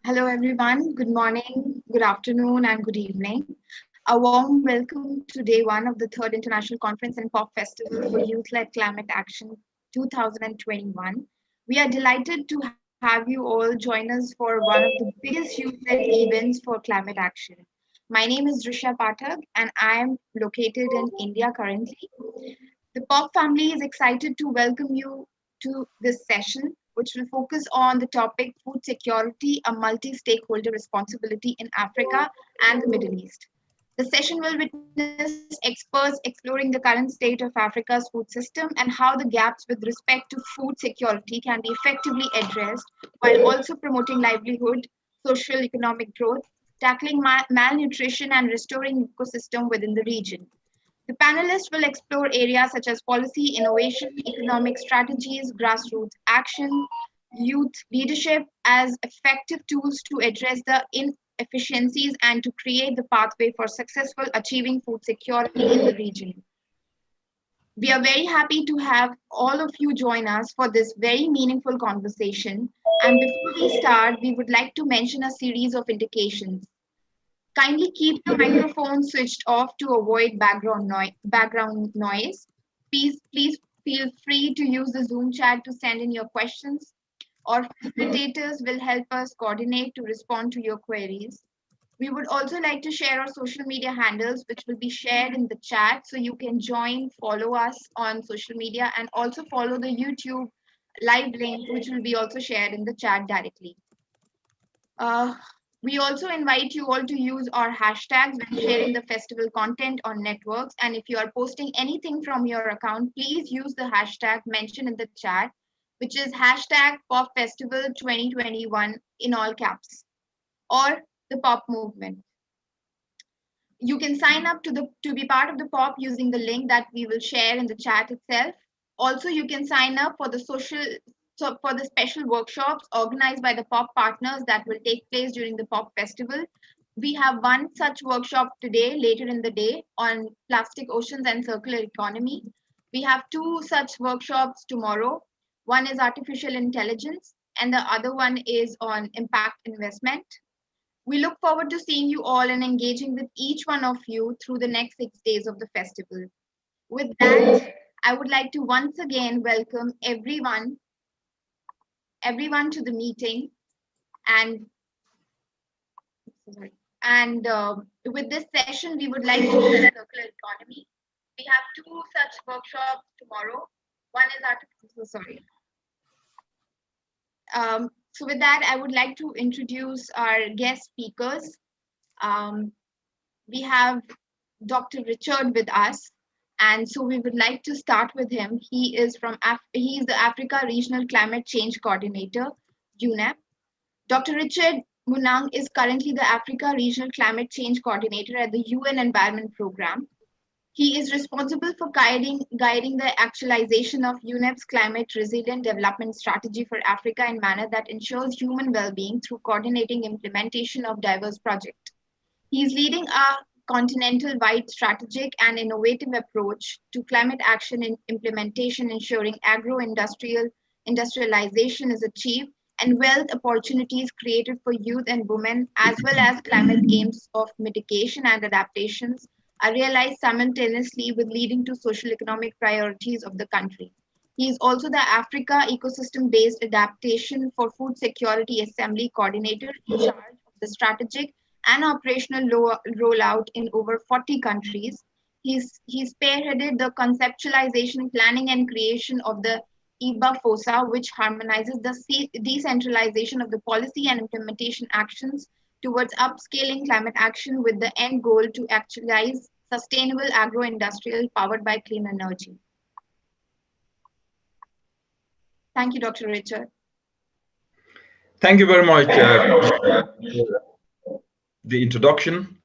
Hello, everyone. Good morning, good afternoon, and good evening. A warm welcome to day one of the third International Conference and Pop Festival for Youth-Led Climate Action 2021. We are delighted to have you all join us for one of the biggest youth-led events for climate action. My name is DRISHYA and I am located in India currently. The POP family is excited to welcome you to this session, which will focus on the topic food security, a multi-stakeholder responsibility in Africa and the Middle East. The session will witness experts exploring the current state of Africa's food system and how the gaps with respect to food security can be effectively addressed while also promoting livelihood, social economic growth, tackling malnutrition and restoring ecosystem within the region. The panelists will explore areas such as policy, innovation, economic strategies, grassroots action, youth leadership as effective tools to address the inefficiencies and to create the pathway for successful achieving food security in the region. We are very happy to have all of you join us for this very meaningful conversation. And before we start, we would like to mention a series of indications. Kindly keep the microphone switched off to avoid background noise. Please feel free to use the Zoom chat to send in your questions. Our facilitators will help us coordinate to respond to your queries. We would also like to share our social media handles, which will be shared in the chat, so you can join, follow us on social media, and also follow the YouTube live link, which will be also shared in the chat directly. We also invite you all to use our hashtags when sharing the festival content on networks. And if you are posting anything from your account, please use the hashtag mentioned in the chat, which is hashtag Pop Festival 2021 in all caps, or the Pop Movement. You can sign up to be part of the Pop using the link that we will share in the chat itself. Also, you can sign up for the special workshops organized by the POP partners that will take place during the POP festival. We have one such workshop today, later in the day, on plastic oceans and circular economy. We have two such workshops tomorrow. One is artificial intelligence, and the other one is on impact investment. We look forward to seeing you all and engaging with each one of you through the next 6 days of the festival. With that, I would like to once again welcome everyone to the meeting, and with this session we would like to do circular economy. We have two such workshops tomorrow. One is so with that, I would like to introduce our guest speakers. We have Dr. Richard with us, and so we would like to start with him. He is the Africa Regional Climate Change Coordinator, UNEP. Dr. Richard Munang is currently the Africa Regional Climate Change Coordinator at the UN Environment Programme. He is responsible for guiding the actualization of UNEP's climate resilient development strategy for Africa in a manner that ensures human well-being through coordinating implementation of diverse projects. He is leading a continental-wide strategic and innovative approach to climate action and implementation, ensuring industrialization is achieved and wealth opportunities created for youth and women, as well as climate aims of mitigation and adaptations are realized simultaneously with leading to social economic priorities of the country. He is also the Africa Ecosystem-Based Adaptation for Food Security Assembly Coordinator in charge of the strategic and operational rollout in over 40 countries. He's spearheaded the conceptualization, planning, and creation of the IBA FOSA, which harmonizes the decentralization of the policy and implementation actions towards upscaling climate action with the end goal to actualize sustainable agro-industrial powered by clean energy. Thank you, Dr. Richard. Thank you very much for the introduction.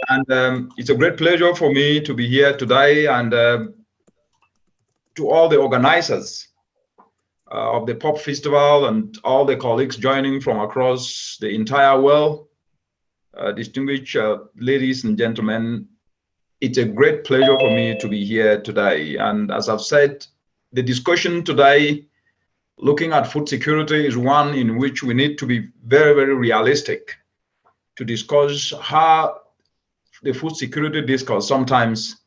And it's a great pleasure for me to be here today, and to all the organizers of the Pop Festival and all the colleagues joining from across the entire world, distinguished ladies and gentlemen, it's a great pleasure for me to be here today. And as I've said, the discussion today looking at food security is one in which we need to be very, very realistic to discuss how the food security discourse sometimes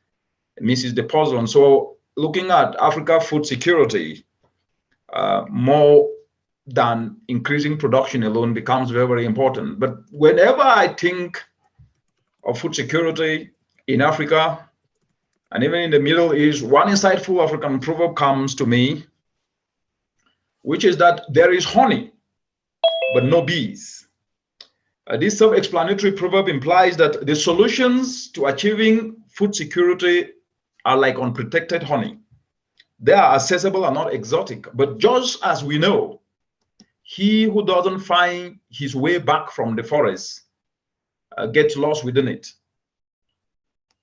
misses the puzzle. And so looking at Africa food security more than increasing production alone becomes very, very important. But whenever I think of food security in Africa and even in the Middle East, one insightful African proverb comes to me, which is that there is honey, but no bees. This self-explanatory proverb implies that the solutions to achieving food security are like unprotected honey. They are accessible and not exotic, but just as we know, he who doesn't find his way back from the forest gets lost within it.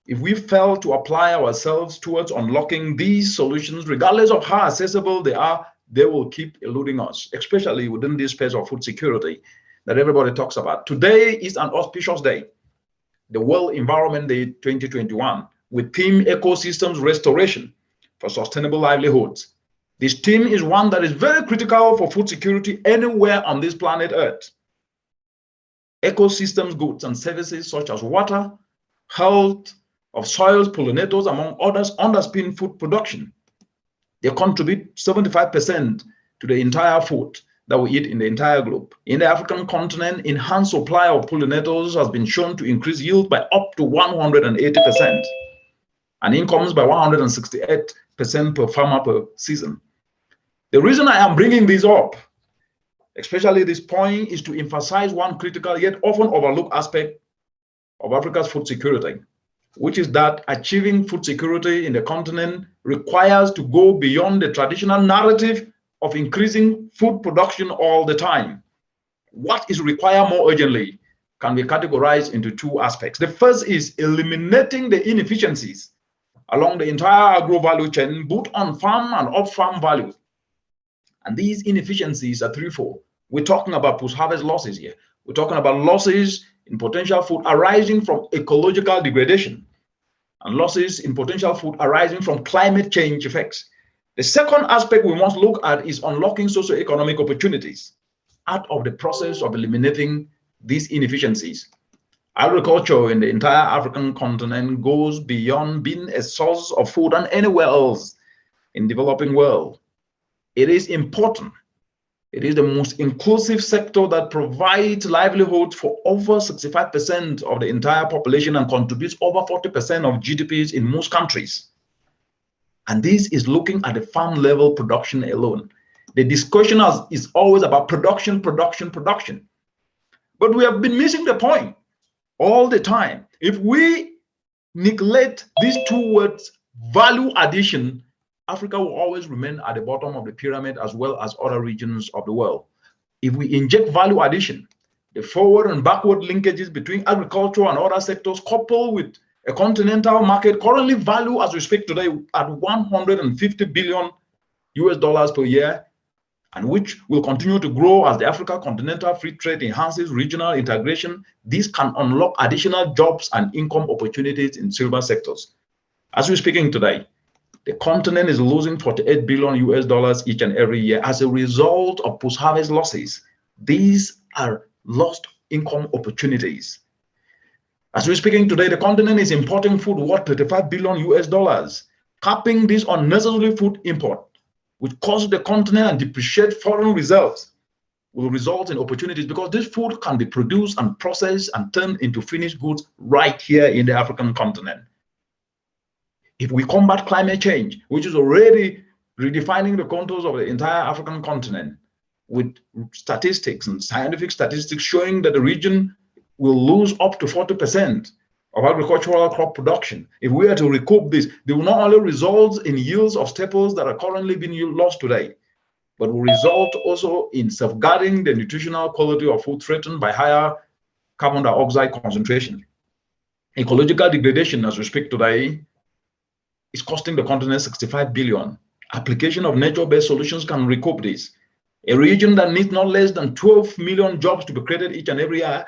If we fail to apply ourselves towards unlocking these solutions, regardless of how accessible they are, they will keep eluding us, especially within this space of food security that everybody talks about. Today is an auspicious day, the World Environment Day 2021, with theme Ecosystems Restoration for Sustainable Livelihoods. This theme is one that is very critical for food security anywhere on this planet Earth. Ecosystems, goods and services such as water, health of soils, pollinators, among others, underpin food production. They contribute 75% to the entire food that we eat in the entire globe. In the African continent, enhanced supply of pollinators has been shown to increase yield by up to 180% and incomes by 168% per farmer per season. The reason I am bringing this up, especially this point, is to emphasize one critical yet often overlooked aspect of Africa's food security, which is that achieving food security in the continent requires to go beyond the traditional narrative of increasing food production all the time. What is required more urgently can be categorized into two aspects. The first is eliminating the inefficiencies along the entire agro-value chain, both on farm and off-farm value. And these inefficiencies are threefold. We're talking about post-harvest losses here. We're talking about losses in potential food arising from ecological degradation and losses in potential food arising from climate change effects. The second aspect we must look at is unlocking socioeconomic opportunities out of the process of eliminating these inefficiencies. Agriculture in the entire African continent goes beyond being a source of food than anywhere else in the developing world. It is important. It is the most inclusive sector that provides livelihood for over 65% of the entire population and contributes over 40% of GDPs in most countries. And this is looking at the farm level production alone. The discussion is always about production, production, production. But we have been missing the point all the time. If we neglect these two words, value addition, Africa will always remain at the bottom of the pyramid as well as other regions of the world. If we inject value addition, the forward and backward linkages between agriculture and other sectors, coupled with a continental market currently valued as we speak today at $150 billion per year, and which will continue to grow as the Africa Continental Free Trade enhances regional integration, this can unlock additional jobs and income opportunities in several sectors. As we're speaking today, the continent is losing $48 billion each and every year as a result of post-harvest losses. These are lost income opportunities. As we're speaking today, the continent is importing food worth $35 billion, capping this unnecessary food import, which causes the continent and depreciate foreign reserves, will result in opportunities because this food can be produced and processed and turned into finished goods right here in the African continent. If we combat climate change, which is already redefining the contours of the entire African continent, with statistics and scientific statistics showing that the region will lose up to 40% of agricultural crop production. If we are to recoup this, they will not only result in yields of staples that are currently being lost today, but will result also in safeguarding the nutritional quality of food threatened by higher carbon dioxide concentration. Ecological degradation, as we speak today, is costing the continent $65 billion. Application of nature-based solutions can recoup this. A region that needs not less than 12 million jobs to be created each and every year,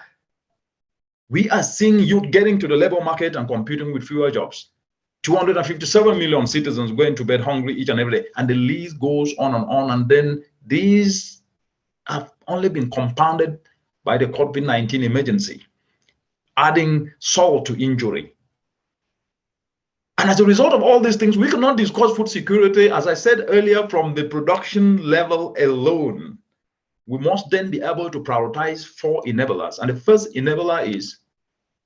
we are seeing youth getting to the labor market and competing with fewer jobs. 257 million citizens going to bed hungry each and every day. And the list goes on and on. And then these have only been compounded by the COVID-19 emergency, adding salt to injury. And as a result of all these things, we cannot discuss food security, as I said earlier, from the production level alone. We must then be able to prioritize 4 enablers. And the first enabler is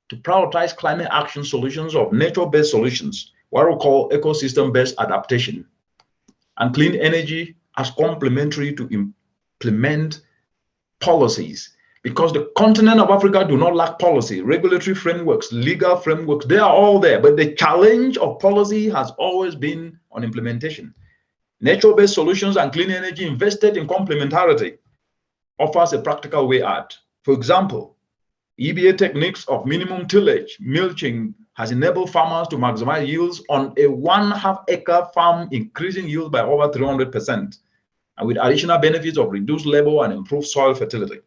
to prioritize climate action solutions of nature-based solutions, what we call ecosystem-based adaptation, and clean energy as complementary to implement policies. Because the continent of Africa do not lack policy, regulatory frameworks, legal frameworks, they are all there. But the challenge of policy has always been on implementation. Nature-based solutions and clean energy invested in complementarity offers a practical way out. For example, EBA techniques of minimum tillage, mulching has enabled farmers to maximize yields on a 1.5 acre farm, increasing yield by over 300%, and with additional benefits of reduced labor and improved soil fertility.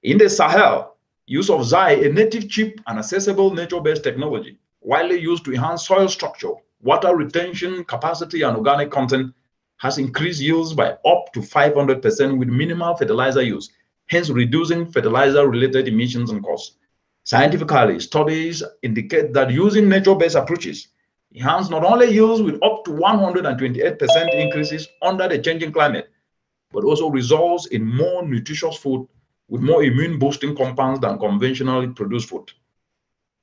In the Sahel, use of Zai, a native, cheap, and accessible nature-based technology, widely used to enhance soil structure, water retention capacity, and organic content, has increased yields by up to 500% with minimal fertilizer use, hence reducing fertilizer-related emissions and costs. Scientifically, studies indicate that using nature-based approaches enhance not only yields with up to 128% increases under the changing climate, but also results in more nutritious food with more immune-boosting compounds than conventionally produced food.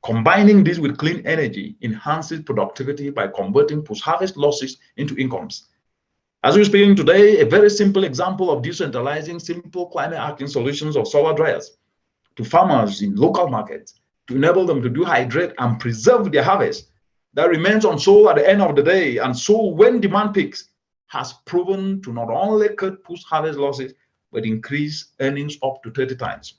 Combining this with clean energy enhances productivity by converting post-harvest losses into incomes. As we're speaking today, a very simple example of decentralizing simple climate action solutions of solar dryers to farmers in local markets to enable them to dehydrate and preserve their harvest that remains unsold at the end of the day and sold when demand peaks has proven to not only cut post-harvest losses, but increase earnings up to 30 times.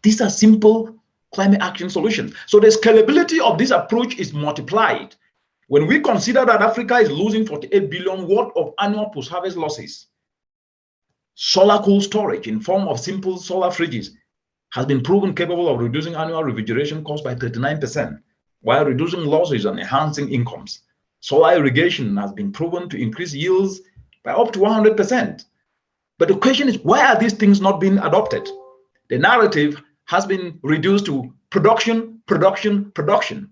These are simple climate action solutions. So the scalability of this approach is multiplied when we consider that Africa is losing 48 billion worth of annual post-harvest losses. Solar cool storage in form of simple solar fridges has been proven capable of reducing annual refrigeration costs by 39%, while reducing losses and enhancing incomes. Solar irrigation has been proven to increase yields by up to 100%. But the question is, why are these things not being adopted? The narrative has been reduced to production, production, production.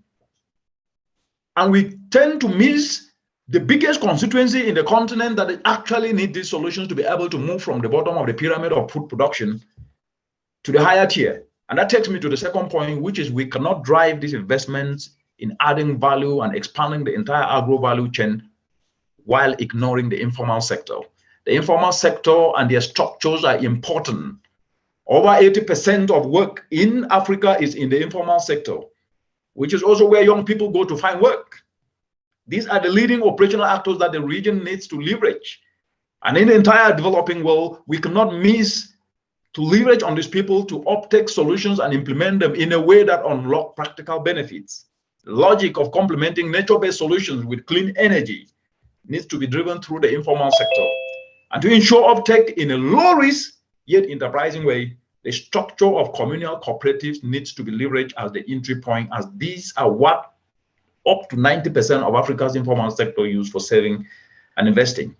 And we tend to miss the biggest constituency in the continent that actually need these solutions to be able to move from the bottom of the pyramid of food production to the higher tier. And that takes me to the second point, which is we cannot drive these investments in adding value and expanding the entire agro value chain while ignoring the informal sector. The informal sector and their structures are important. Over 80% of work in Africa is in the informal sector, which is also where young people go to find work. These are the leading operational actors that the region needs to leverage. And in the entire developing world, we cannot miss to leverage on these people to uptake solutions and implement them in a way that unlock practical benefits. The logic of complementing nature-based solutions with clean energy needs to be driven through the informal sector. And to ensure uptake in a low-risk yet enterprising way, the structure of communal cooperatives needs to be leveraged as the entry point, as these are what up to 90% of Africa's informal sector use for saving and investing.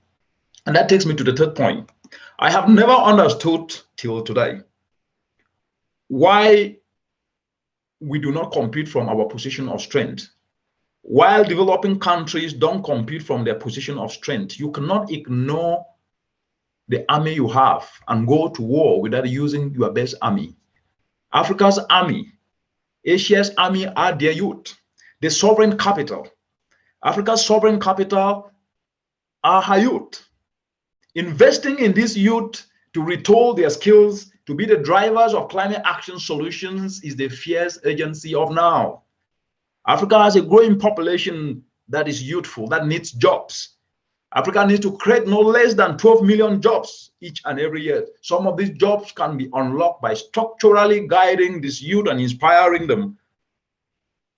And that takes me to the third point. I have never understood till today why we do not compete from our position of strength. While developing countries don't compete from their position of strength, you cannot ignore the army you have and go to war without using your best army. Africa's army, Asia's army are their youth, the sovereign capital. Africa's sovereign capital are her youth. Investing in this youth to retool their skills to be the drivers of climate action solutions is the fierce urgency of now. Africa has a growing population that is youthful, that needs jobs. Africa needs to create no less than 12 million jobs each and every year. Some of these jobs can be unlocked by structurally guiding this youth and inspiring them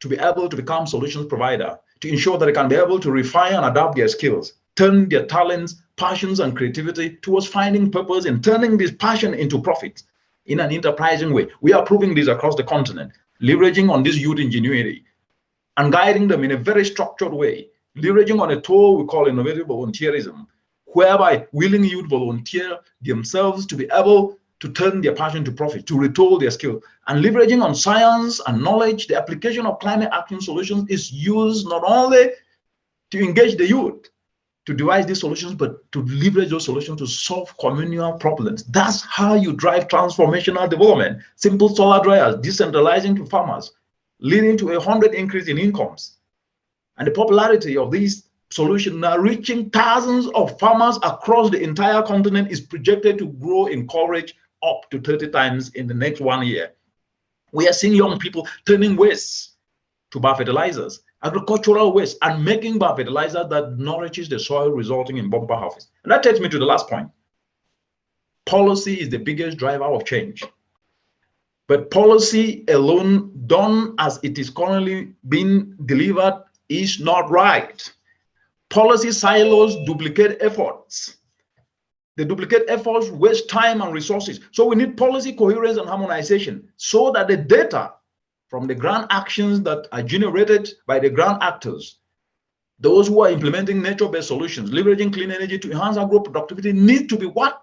to be able to become solutions provider, to ensure that they can be able to refine and adapt their skills, turn their talents, passions, and creativity towards finding purpose and turning this passion into profit in an enterprising way. We are proving this across the continent, leveraging on this youth ingenuity. and guiding them in a very structured way, leveraging on a tool we call innovative volunteerism, whereby willing youth volunteer themselves to be able to turn their passion to profit, to retool their skill, and leveraging on science and knowledge. The application of climate action solutions is used not only to engage the youth to devise these solutions, but to leverage those solutions to solve communal problems. That's how you drive transformational development. Simple solar dryers, decentralizing to farmers, leading to 100% increase in incomes. And the popularity of these solutions now reaching thousands of farmers across the entire continent is projected to grow in coverage up to 30 times in the next 1 year. We are seeing young people turning waste to biofertilizers, agricultural waste, and making biofertilizer that nourishes the soil, resulting in bumper harvest. And that takes me to the last point. Policy is the biggest driver of change. But policy alone, done as it is currently being delivered, is not right. Policy silos duplicate efforts. The duplicate efforts waste time and resources. So we need policy coherence and harmonization so that the data from the grant actions that are generated by the grant actors, those who are implementing nature-based solutions, leveraging clean energy to enhance agro productivity, need to be what?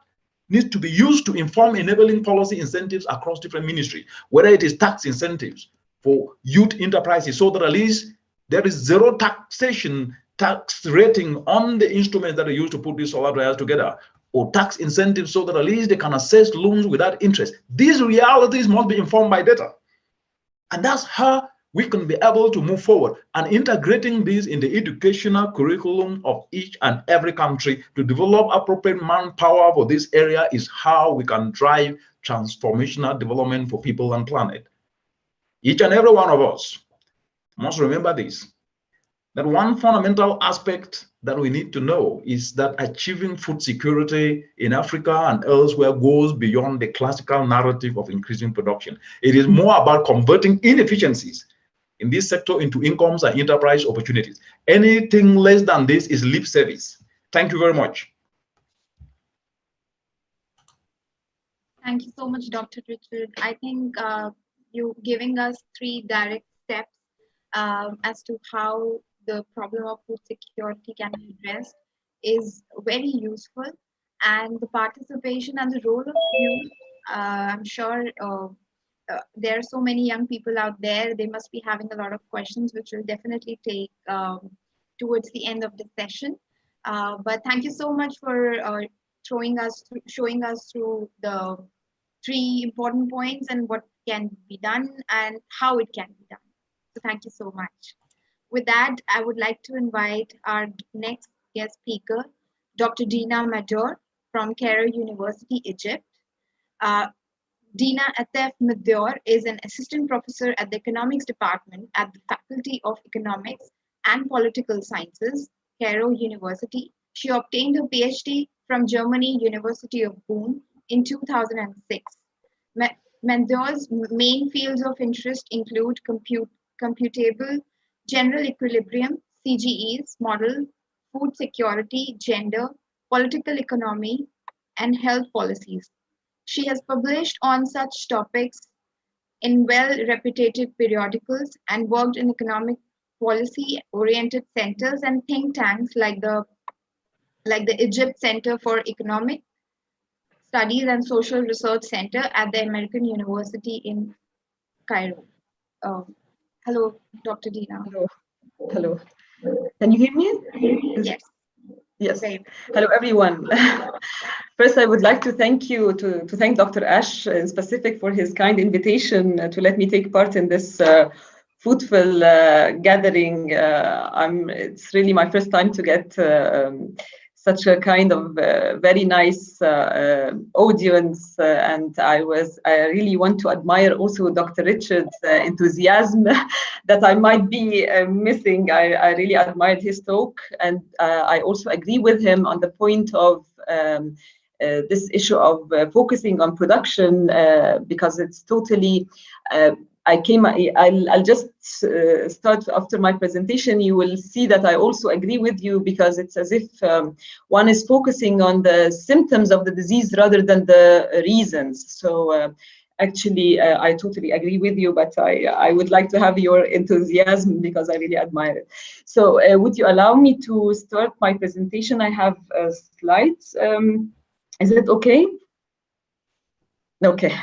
Needs to be used to inform enabling policy incentives across different ministries, whether it is tax incentives for youth enterprises, so that at least there is zero tax rating on the instruments that are used to put these solar dryers together, or tax incentives so that at least they can assess loans without interest. These realities must be informed by data. And that's how we can be able to move forward, and integrating these in the educational curriculum of each and every country to develop appropriate manpower for this area is how we can drive transformational development for people and planet. Each and every one of us must remember this, that one fundamental aspect that we need to know is that achieving food security in Africa and elsewhere goes beyond the classical narrative of increasing production. It is more about converting inefficiencies in this sector into incomes and enterprise opportunities. Anything less than this is lip service. Thank you very much. Thank you so much, Dr. Richard. I think you giving us 3 direct steps as to how the problem of food security can be addressed is very useful, and the participation and the role of youth, I'm sure there are so many young people out there, they must be having a lot of questions, which will definitely take towards the end of the session. But thank you so much for showing us through the 3 important points and what can be done and how it can be done. So thank you so much. With that, I would like to invite our next guest speaker, Dr. Dina Mandour from Cairo University, Egypt. Dina Mandour is an assistant professor at the economics department at the Faculty of Economics and Political Sciences, Cairo University. She obtained her PhD from Germany University of Bonn in 2006. Mandour's main fields of interest include computable general equilibrium, CGEs, model, food security, gender, political economy, and health policies. She has published on such topics in well-reputed periodicals and worked in economic policy-oriented centers and think tanks like the Egypt Center for Economic Studies and Social Research Center at the American University in Cairo. Hello, Dr. Dina. Hello. Hello. Can you hear me? Yes. Yes. Hello, everyone. First, I would like to thank you, to thank Dr. Ash in specific for his kind invitation to let me take part in this fruitful gathering. It's really my first time to get such a kind of very nice audience, and I really want to admire also Dr. Richard's enthusiasm that I might be missing. I really admired his talk, and I also agree with him on the point of this issue of focusing on production, because it's totally I'll just start after my presentation. You will see that I also agree with you, because it's as if one is focusing on the symptoms of the disease rather than the reasons. So Actually, I totally agree with you, but I would like to have your enthusiasm because I really admire it. So would you allow me to start my presentation? I have slides. Is it okay? Okay.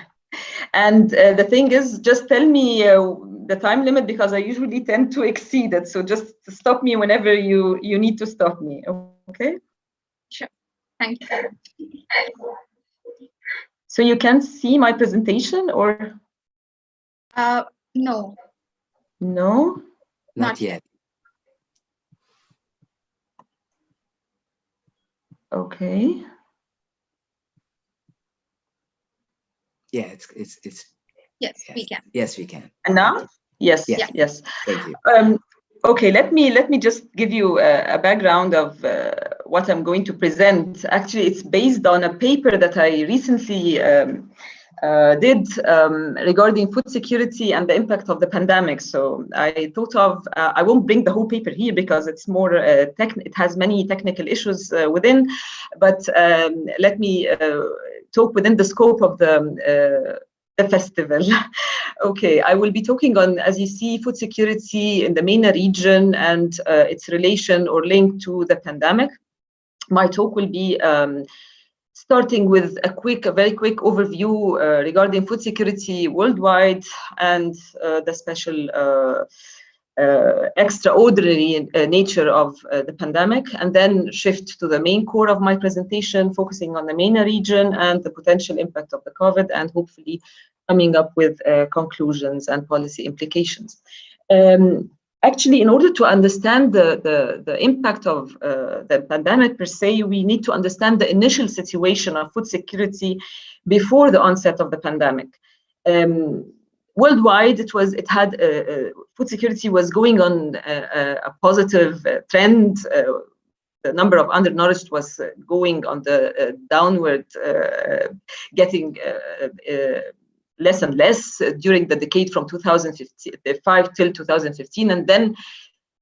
And the thing is, just tell me the time limit because I usually tend to exceed it. So just stop me whenever you need to stop me, okay? Sure, thank you. So you can see my presentation or? No. No? Not yet. Okay. Yeah, it's Yes, yes. we can. Yes, we can. And now? Yes, Yeah. yes. Thank you. Okay, let me just give you a background of what I'm going to present. Actually, it's based on a paper that I recently did regarding food security and the impact of the pandemic. So I thought of, I won't bring the whole paper here because it's more, it has many technical issues within, but let me talk within the scope of the festival. Okay, I will be talking on, as you see, food security in the MENA region and its relation or link to the pandemic. My talk will be starting with a very quick overview regarding food security worldwide and the special extraordinary nature of the pandemic, and then shift to the main core of my presentation, focusing on the MENA region and the potential impact of the COVID, and hopefully coming up with conclusions and policy implications. Actually, in order to understand the impact of the pandemic per se, we need to understand the initial situation of food security before the onset of the pandemic. Worldwide, food security was going on a positive trend. The number of undernourished was going on the downward, getting less and less during the decade from 2005 till 2015, and then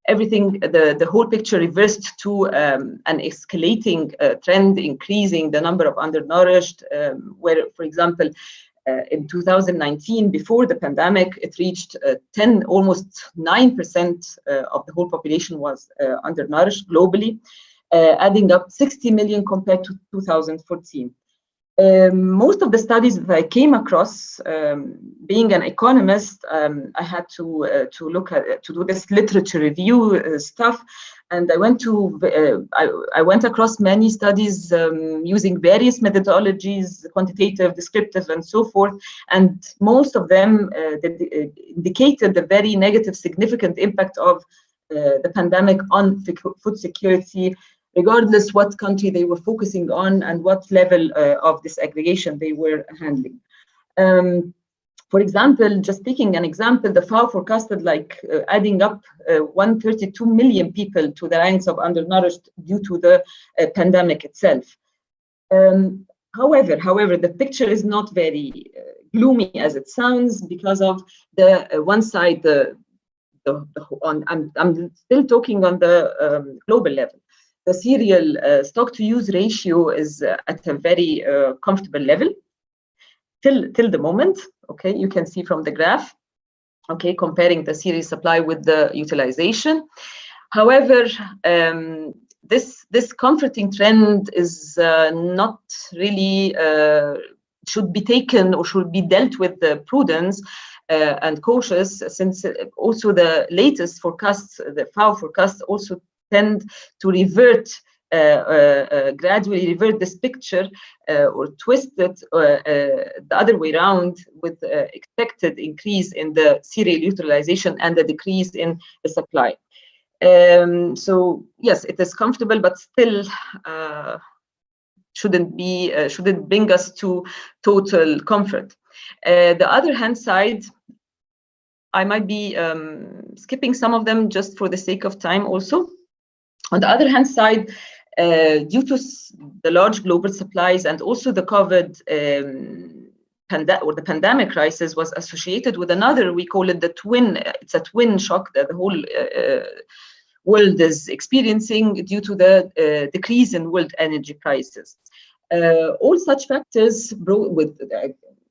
everything, the whole picture reversed to an escalating trend, increasing the number of undernourished, where, for example, in 2019, before the pandemic, it reached almost 9% of the whole population was undernourished globally, adding up 60 million compared to 2014. Most of the studies that I came across, being an economist, I had to do this literature review stuff, and I went across many studies using various methodologies, quantitative, descriptive, and so forth, and most of them indicated the very negative, significant impact of the pandemic on food security, regardless what country they were focusing on and what level of disaggregation they were handling. For example, just taking an example, the FAO forecasted adding up 132 million people to the ranks of undernourished due to the pandemic itself. However, the picture is not very gloomy as it sounds because of the one side, I'm still talking on the global level. The cereal stock-to-use ratio is at a very comfortable level till the moment. Okay, you can see from the graph. Okay, comparing the cereal supply with the utilization. However, this comforting trend is not really should be taken or should be dealt with the prudence and cautious, since also the latest forecasts, the FAO forecasts, also tend to revert, gradually revert this picture or twist it the other way around, with expected increase in the cereal utilization and the decrease in the supply. So yes, it is comfortable, but still shouldn't bring us to total comfort. The other hand side, I might be skipping some of them just for the sake of time also. On the other hand side, due to the large global supplies and also the COVID the pandemic crisis was associated with another, we call it it's a twin shock that the whole world is experiencing due to the decrease in world energy prices. All such factors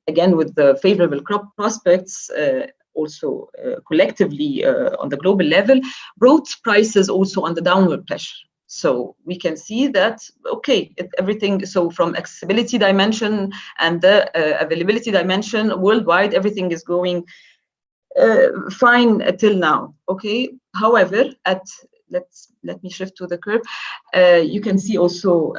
again, with the favorable crop prospects, also collectively on the global level, brought prices also under downward pressure. So we can see that, okay, everything, so from accessibility dimension and the availability dimension worldwide, everything is going fine till now, okay? However, let me shift to the curve. You can see also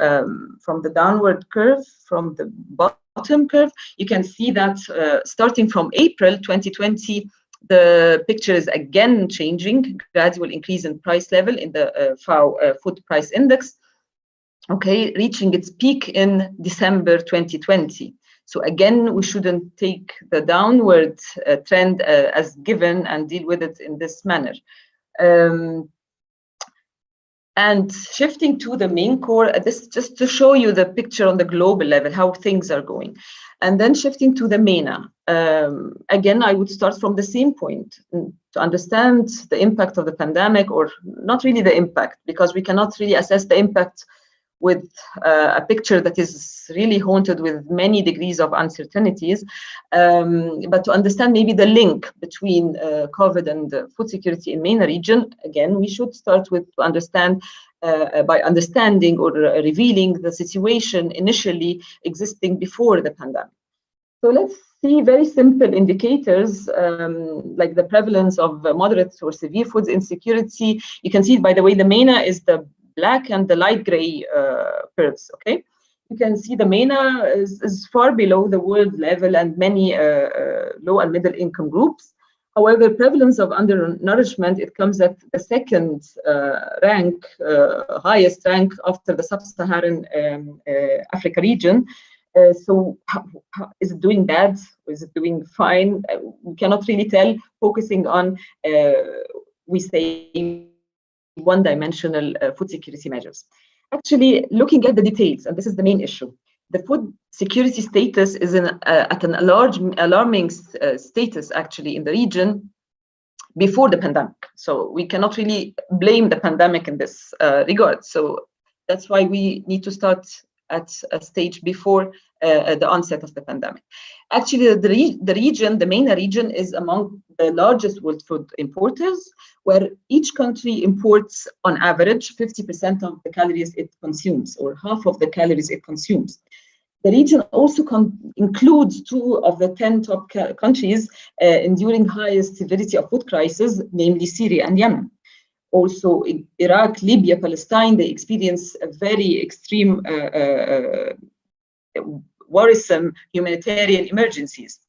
from the downward curve, from the bottom curve, you can see that starting from April 2020, the picture is again changing, gradual increase in price level in the FAO food price index, okay, reaching its peak in December 2020. So again, we shouldn't take the downward trend as given and deal with it in this manner. And shifting to the main core, this just to show you the picture on the global level, how things are going. And then shifting to the MENA, again, I would start from the same point to understand the impact of the pandemic, or not really the impact, because we cannot really assess the impact with a picture that is really haunted with many degrees of uncertainties, but to understand maybe the link between COVID and food security in MENA region, again, we should start with to understand by understanding or revealing the situation initially existing before the pandemic. So let's see very simple indicators like the prevalence of moderate or severe food insecurity. You can see, by the way, the MENA is the black and the light gray curves, okay? You can see the MENA is far below the world level and many low and middle income groups. However, prevalence of undernourishment, it comes at the second rank, highest rank after the sub-Saharan Africa region. So is it doing bad? Is it doing fine? We cannot really tell, focusing on, we say, one-dimensional food security measures. Actually, looking at the details, and this is the main issue, the food security status is at an alarming status actually in the region before the pandemic. So we cannot really blame the pandemic in this regard. So that's why we need to start at a stage before the onset of the pandemic. Actually, the MENA region is among the largest world food importers, where each country imports on average 50% of the calories it consumes, or half of the calories it consumes. The region also includes 2 of the 10 top countries enduring highest severity of food crisis, namely Syria and Yemen. Also, Iraq, Libya, Palestine, they experience a very extreme, worrisome humanitarian emergencies.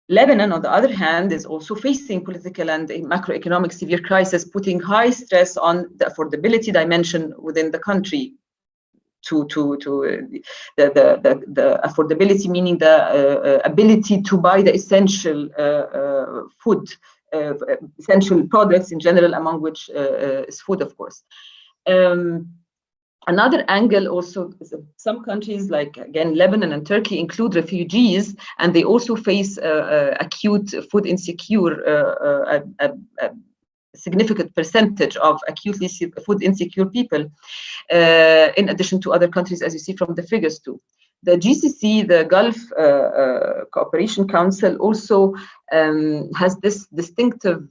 Lebanon, on the other hand, is also facing political and macroeconomic severe crisis, putting high stress on the affordability dimension within the country. To the affordability, meaning the ability to buy the essential food, essential products in general, among which is food, of course. Another angle also is some countries like, again, Lebanon and Turkey include refugees, and they also face acute food insecure, a significant percentage of acutely food insecure people, in addition to other countries, as you see from the figures too. The GCC, the Gulf Cooperation Council, also has this distinctive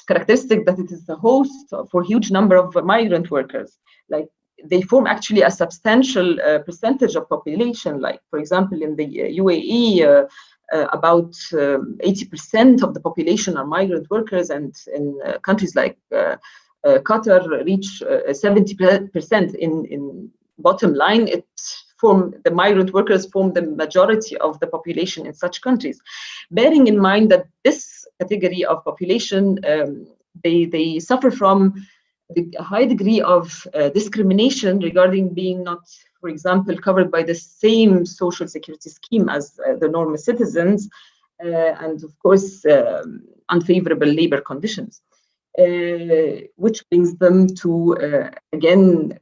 characteristic that it is the host for a huge number of migrant workers. Like, they form actually a substantial percentage of population. Like, for example, in the UAE, about 80% of the population are migrant workers, and in countries like Qatar reach 70%. In bottom line, the migrant workers form the majority of the population in such countries. Bearing in mind that this category of population, they suffer from a high degree of discrimination regarding being not, for example, covered by the same social security scheme as the normal citizens, and of course, unfavorable labor conditions, which brings them to, again,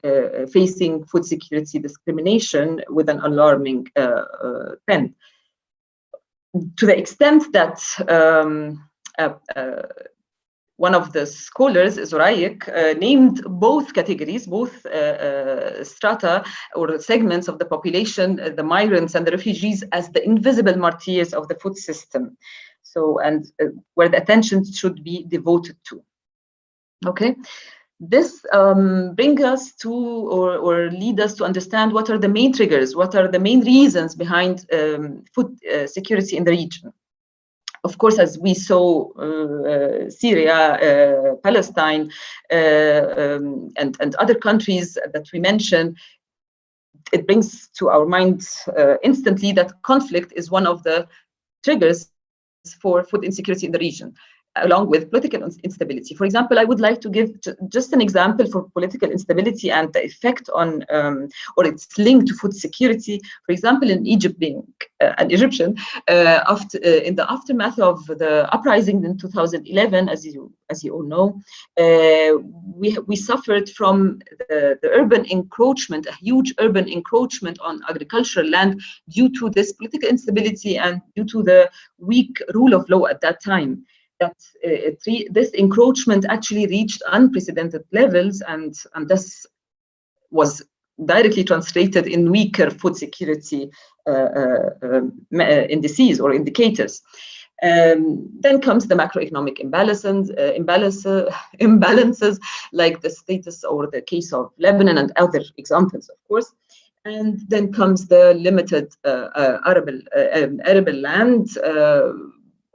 facing food security discrimination with an alarming trend. To the extent that one of the scholars, Zoraik, named both categories, both strata or segments of the population, the migrants and the refugees, as the invisible martyrs of the food system. So, and where the attention should be devoted to. Okay. This brings us to, or lead us to understand what are the main triggers, what are the main reasons behind food security in the region. Of course, as we saw, Syria, Palestine, and other countries that we mentioned, it brings to our minds instantly that conflict is one of the triggers for food insecurity in the region, along with political instability. For example, I would like to give just an example for political instability and the effect on, or its link to food security. For example, in Egypt, being an Egyptian, in the aftermath of the uprising in 2011, as you all know, we suffered from the urban encroachment, a huge urban encroachment on agricultural land due to this political instability and due to the weak rule of law at that time. That this encroachment actually reached unprecedented levels, and this was directly translated in weaker food security indices or indicators. Then comes the macroeconomic imbalances, like the status or the case of Lebanon and other examples, of course. And then comes the limited arable land.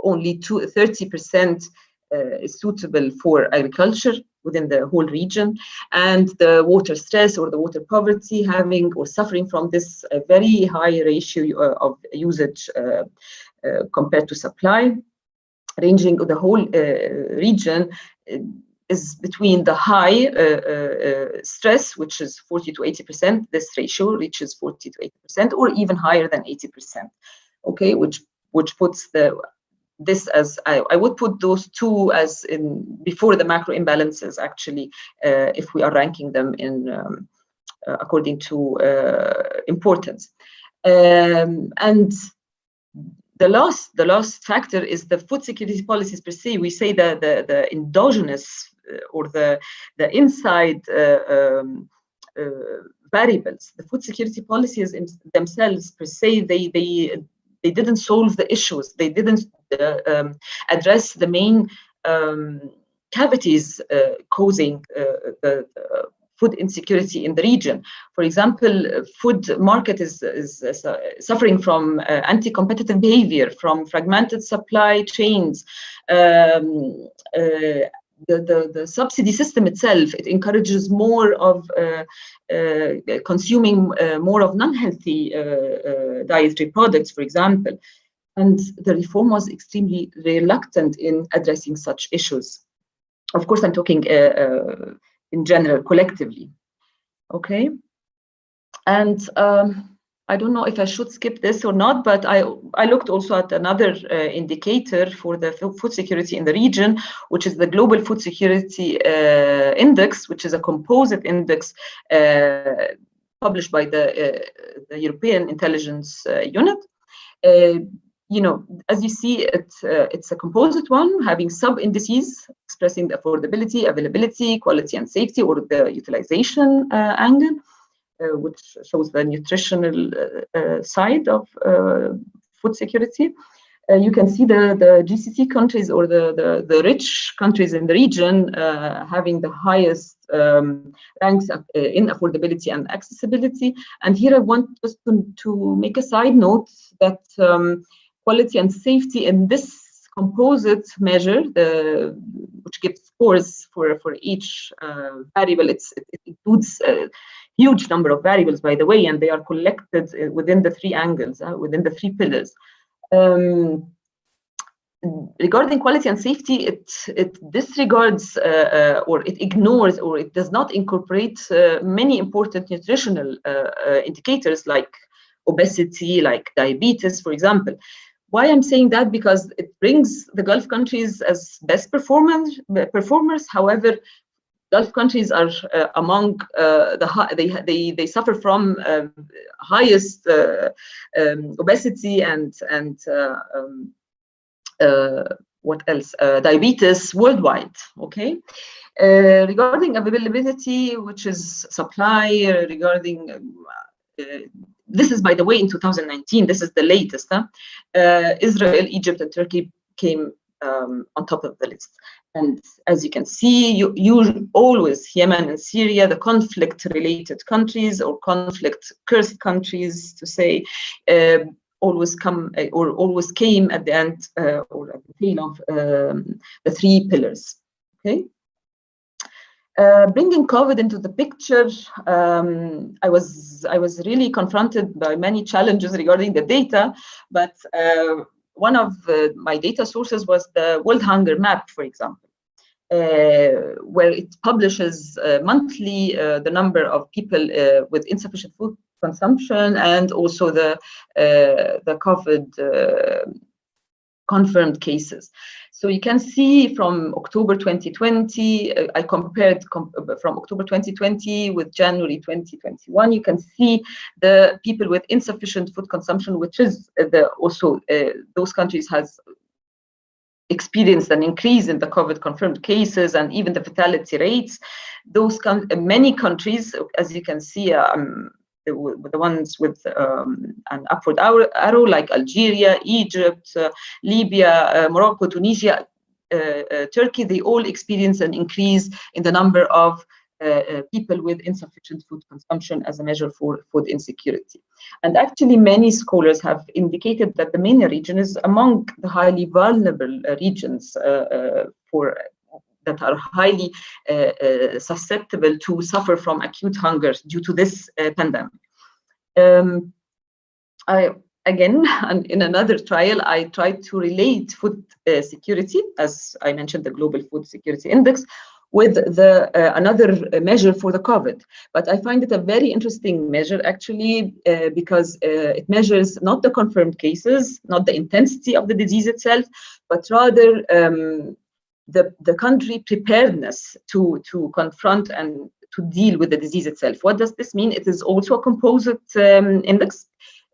Only 30% is suitable for agriculture within the whole region, and the water stress or the water poverty, having or suffering from this very high ratio of usage compared to supply, ranging the whole region is between the high stress, which is 40 to 80%. This ratio reaches 40 to 80%, or even higher than 80%. Okay, which puts this as, I would put those two as in before the macro imbalances, actually, if we are ranking them in according to importance. And the last factor is the food security policies per se. We say that the endogenous or the inside variables, the food security policies in themselves per se, they didn't solve the issues. They didn't address the main cavities causing the food insecurity in the region. For example, food market is suffering from anti-competitive behavior, from fragmented supply chains. The subsidy system itself, it encourages more of consuming more of non-healthy dietary products, for example. And the reform was extremely reluctant in addressing such issues. Of course, I'm talking in general, collectively. Okay. And I don't know if I should skip this or not, but I looked also at another indicator for the food security in the region, which is the Global Food Security Index, which is a composite index published by the European Intelligence Unit. You know, as you see, it's a composite one, having sub-indices expressing the affordability, availability, quality and safety, or the utilization angle, which shows the nutritional side of food security. You can see the GCC countries, or the rich countries in the region, having the highest ranks in affordability and accessibility. And here I want just to make a side note that quality and safety in this composite measure, which gives scores for each variable, it includes a huge number of variables, by the way, and they are collected within the three angles, within the three pillars. Regarding quality and safety, it disregards or it ignores, or it does not incorporate many important nutritional indicators like obesity, like diabetes, for example. Why I'm saying that? Because it brings the Gulf countries as best performers. However, Gulf countries are among they suffer from highest obesity and what else? Diabetes worldwide, okay? Regarding availability, which is supply, regarding, this is, by the way, in 2019, this is the latest. Israel, Egypt, and Turkey came on top of the list. And as you can see, you always, Yemen and Syria, the conflict-related countries or conflict-cursed countries, to say, always come or always came at the end or at the tail of the 3 pillars. Okay. Bringing COVID into the picture, I was really confronted by many challenges regarding the data, but one of my data sources was the World Hunger Map, for example, where it publishes monthly the number of people with insufficient food consumption and also the COVID confirmed cases. So you can see from October 2020, I compared from October 2020 with January 2021, you can see the people with insufficient food consumption, which is also those countries has experienced an increase in the COVID confirmed cases and even the fatality rates. Those many countries, as you can see, the ones with an upward arrow, like Algeria, Egypt, Libya, Morocco, Tunisia, Turkey, they all experience an increase in the number of people with insufficient food consumption as a measure for food insecurity. And actually, many scholars have indicated that the MENA region is among the highly vulnerable regions that are highly susceptible to suffer from acute hunger due to this pandemic. Again, in another trial, I tried to relate food security, as I mentioned, the Global Food Security Index, with the another measure for the COVID. But I find it a very interesting measure, actually, because it measures not the confirmed cases, not the intensity of the disease itself, but rather the country preparedness to confront and to deal with the disease itself. What does this mean? It is also a composite index,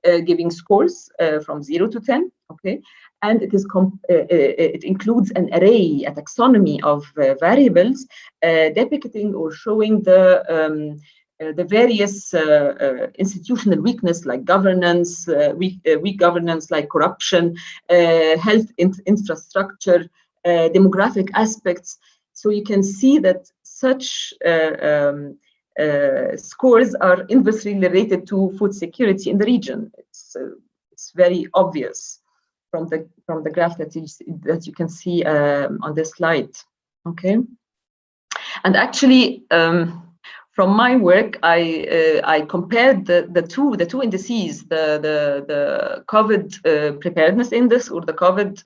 giving scores from 0 to 10, okay? And it is it includes an array, a taxonomy of variables depicting or showing the various institutional weakness, like governance, weak governance, like corruption, health infrastructure, demographic aspects. So you can see that such scores are inversely related to food security in the region. It's very obvious from the graph that you can see on this slide. Okay, and actually, from my work, I compared the two indices, the COVID preparedness index, or the COVID,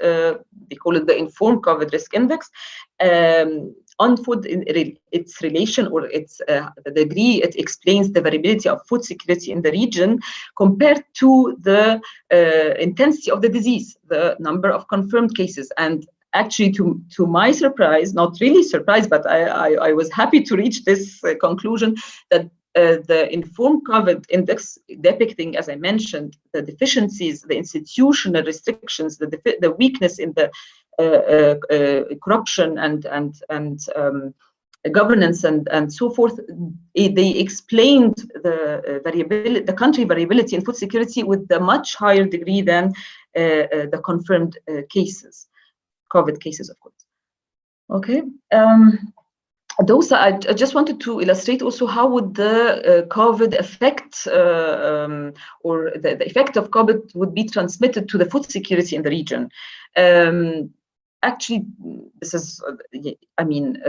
they call it the informed COVID risk index, on food, its relation or its the degree it explains the variability of food security in the region compared to the intensity of the disease, the number of confirmed cases. And actually, to my surprise, not really surprised, but I was happy to reach this conclusion that the informed COVID index, depicting, as I mentioned, the deficiencies, the institutional restrictions, the weakness in the corruption and governance and so forth, they explained the variability, the country variability in food security with a much higher degree than the confirmed cases. COVID cases, of course. Okay. Those I just wanted to illustrate also how would the COVID affect or the effect of COVID would be transmitted to the food security in the region. Actually, this is, I mean,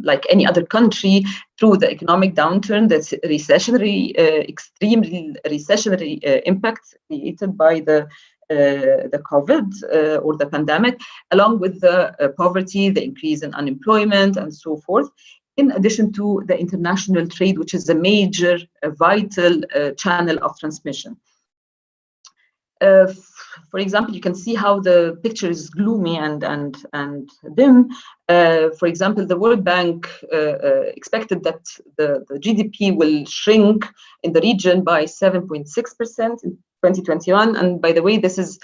like any other country, through the economic downturn, that's recessionary, extremely recessionary impact created by the COVID or the pandemic, along with the poverty, the increase in unemployment, and so forth, in addition to the international trade, which is a major, vital channel of transmission. For example, you can see how the picture is gloomy and dim. For example, the World Bank expected that the GDP will shrink in the region by 7.6% in 2021. And by the way, this is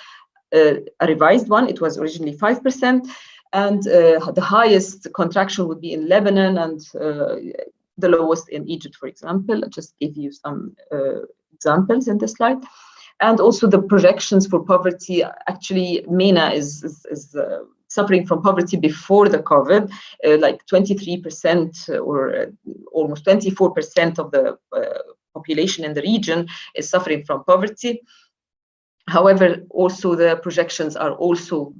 a revised one. It was originally 5%, and the highest contraction would be in Lebanon, and the lowest in Egypt, for example. I just gave you some examples in this slide. And also the projections for poverty. Actually, MENA is suffering from poverty before the COVID, like 23% or almost 24% of the population in the region is suffering from poverty. However, also the projections are also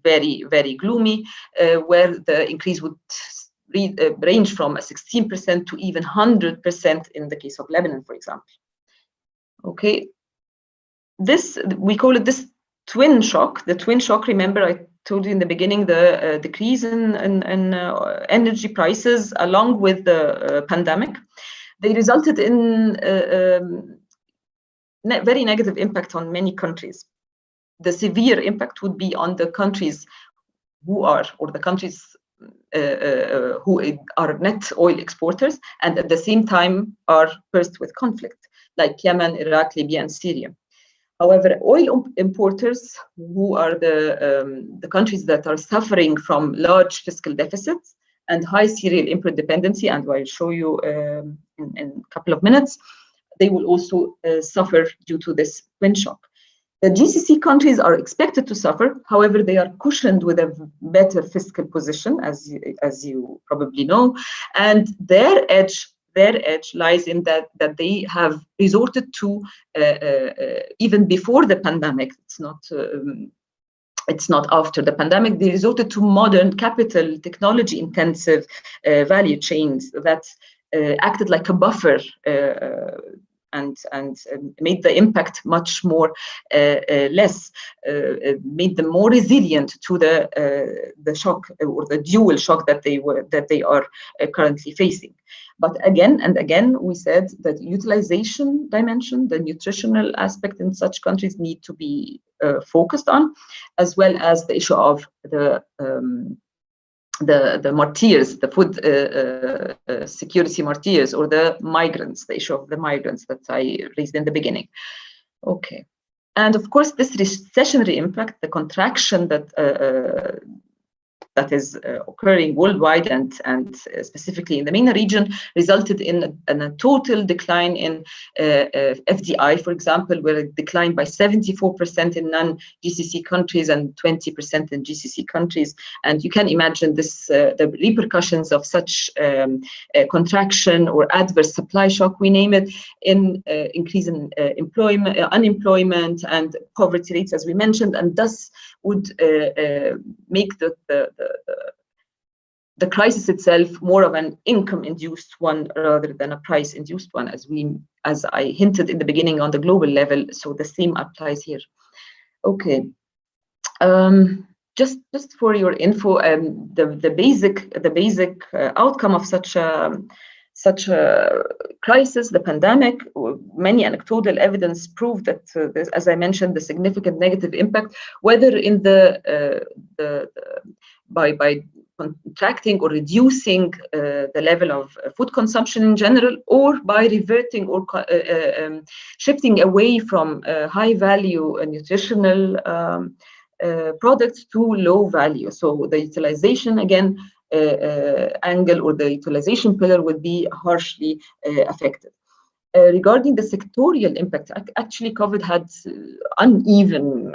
very, very gloomy, where the increase would range from 16% to even 100% in the case of Lebanon, for example. Okay, this, we call it this twin shock. The twin shock, remember I told you in the beginning, the decrease in energy prices along with the pandemic, they resulted in very negative impact on many countries. The severe impact would be on the countries who are, or the countries who are net oil exporters and at the same time are first with conflict, like Yemen, Iraq, Libya, and Syria. However, oil importers, who are the countries that are suffering from large fiscal deficits and high cereal import dependency, and I'll show you in a couple of minutes, they will also suffer due to this twin shock. The GCC countries are expected to suffer. However, they are cushioned with a better fiscal position, as you probably know, and their edge lies in that they have resorted to, even before the pandemic, it's not after the pandemic, they resorted to modern capital technology intensive value chains that acted like a buffer and made the impact much more less, made them more resilient to the shock or the dual shock that they are currently facing. But again and again, we said that utilization dimension, the nutritional aspect in such countries need to be focused on, as well as the issue of the martyrs, the food security martyrs, or the migrants, the issue of the migrants that I raised in the beginning. Okay, and of course, this recessionary impact, the contraction that is occurring worldwide and specifically in the MENA region, resulted in a total decline in FDI, for example, where it declined by 74% in non-GCC countries and 20% in GCC countries. And you can imagine this, the repercussions of such contraction or adverse supply shock, we name it, in increase in unemployment and poverty rates, as we mentioned, and thus would make the crisis itself more of an income-induced one rather than a price-induced one, as I hinted in the beginning on the global level. So the same applies here. Okay, just for your info, the basic outcome of such a crisis, the pandemic, many anecdotal evidence proved that, as I mentioned, the significant negative impact, whether in by contracting or reducing the level of food consumption in general, or by reverting or shifting away from high value nutritional products to low value. So the utilization again angle, or the utilization pillar, would be harshly affected. Regarding the sectorial impact, actually COVID had uneven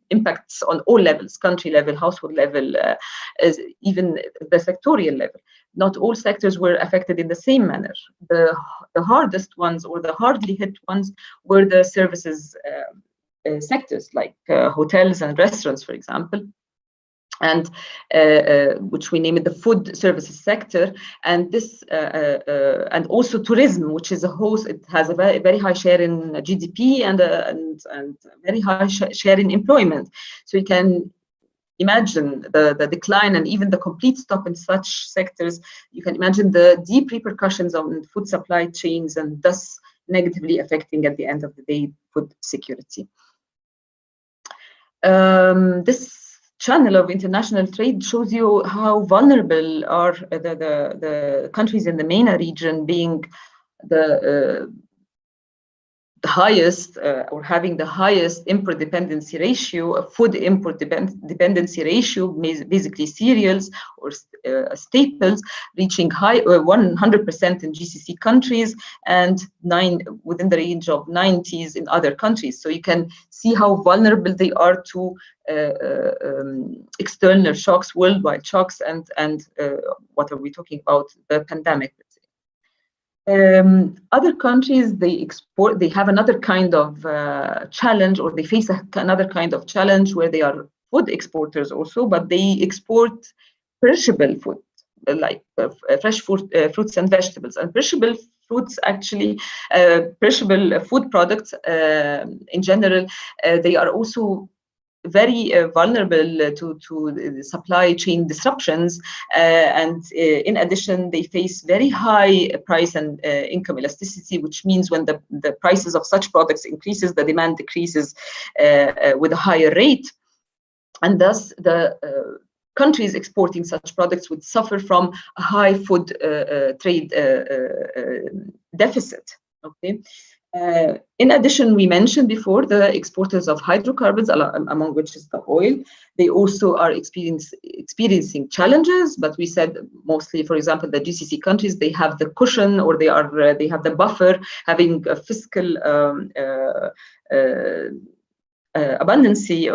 impacts on all levels, country level, household level, even the sectorial level. Not all sectors were affected in the same manner. The hardest ones, or the hardly hit ones, were the services sectors, like hotels and restaurants, for example, and which we name it the food services sector, and this and also tourism, which is a host. It has a very high share in GDP and very high share in employment. So you can imagine the decline and even the complete stop in such sectors. You can imagine the deep repercussions on food supply chains, and thus negatively affecting, at the end of the day, food security. This channel of international trade shows you how vulnerable are the countries in the MENA region, being the highest or having the highest import dependency ratio, food import dependency ratio, basically cereals or staples, reaching high 100% in GCC countries and within the range of 90s in other countries. So you can see how vulnerable they are to external shocks, worldwide shocks, and what are we talking about? The pandemic. Other countries, they have another kind of challenge, or they face another kind of challenge where they are food exporters also, but they export perishable food, like fresh fruits and vegetables. And perishable fruits, actually, perishable food products in general, they are also very vulnerable to supply chain disruptions, and in addition, they face very high price and income elasticity, which means when the prices of such products increases, the demand decreases with a higher rate, and thus the countries exporting such products would suffer from a high food trade deficit. Okay. In addition, we mentioned before the exporters of hydrocarbons, among which is the oil. They also are experiencing challenges, but we said mostly, for example, the GCC countries, they have the cushion, or they have the buffer, having a fiscal abundancy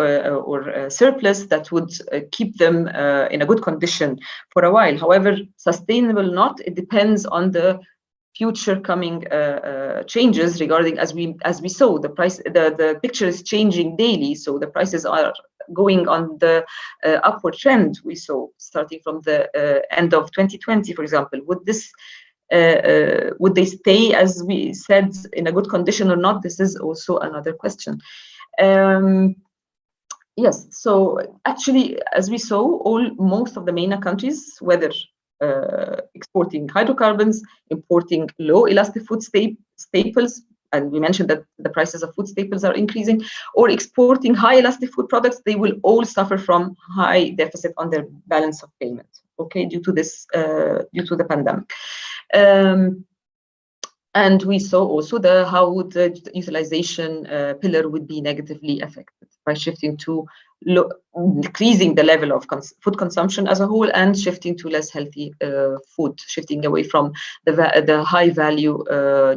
or surplus that would keep them in a good condition for a while. However, sustainable or not, it depends on the future coming changes regarding, as we saw, the price, the picture is changing daily, so the prices are going on the upward trend we saw starting from the end of 2020, for example. Would they stay, as we said, in a good condition or not? This is also another question. Yes, so actually, as we saw, most of the MENA countries, whether exporting hydrocarbons, importing low elastic food staples, and we mentioned that the prices of food staples are increasing, or exporting high elastic food products, they will all suffer from high deficit on their balance of payment, okay, due to this, due to the pandemic. And we saw also how the utilization pillar would be negatively affected by shifting to decreasing the level of food consumption as a whole, and shifting to less healthy food, shifting away from the high value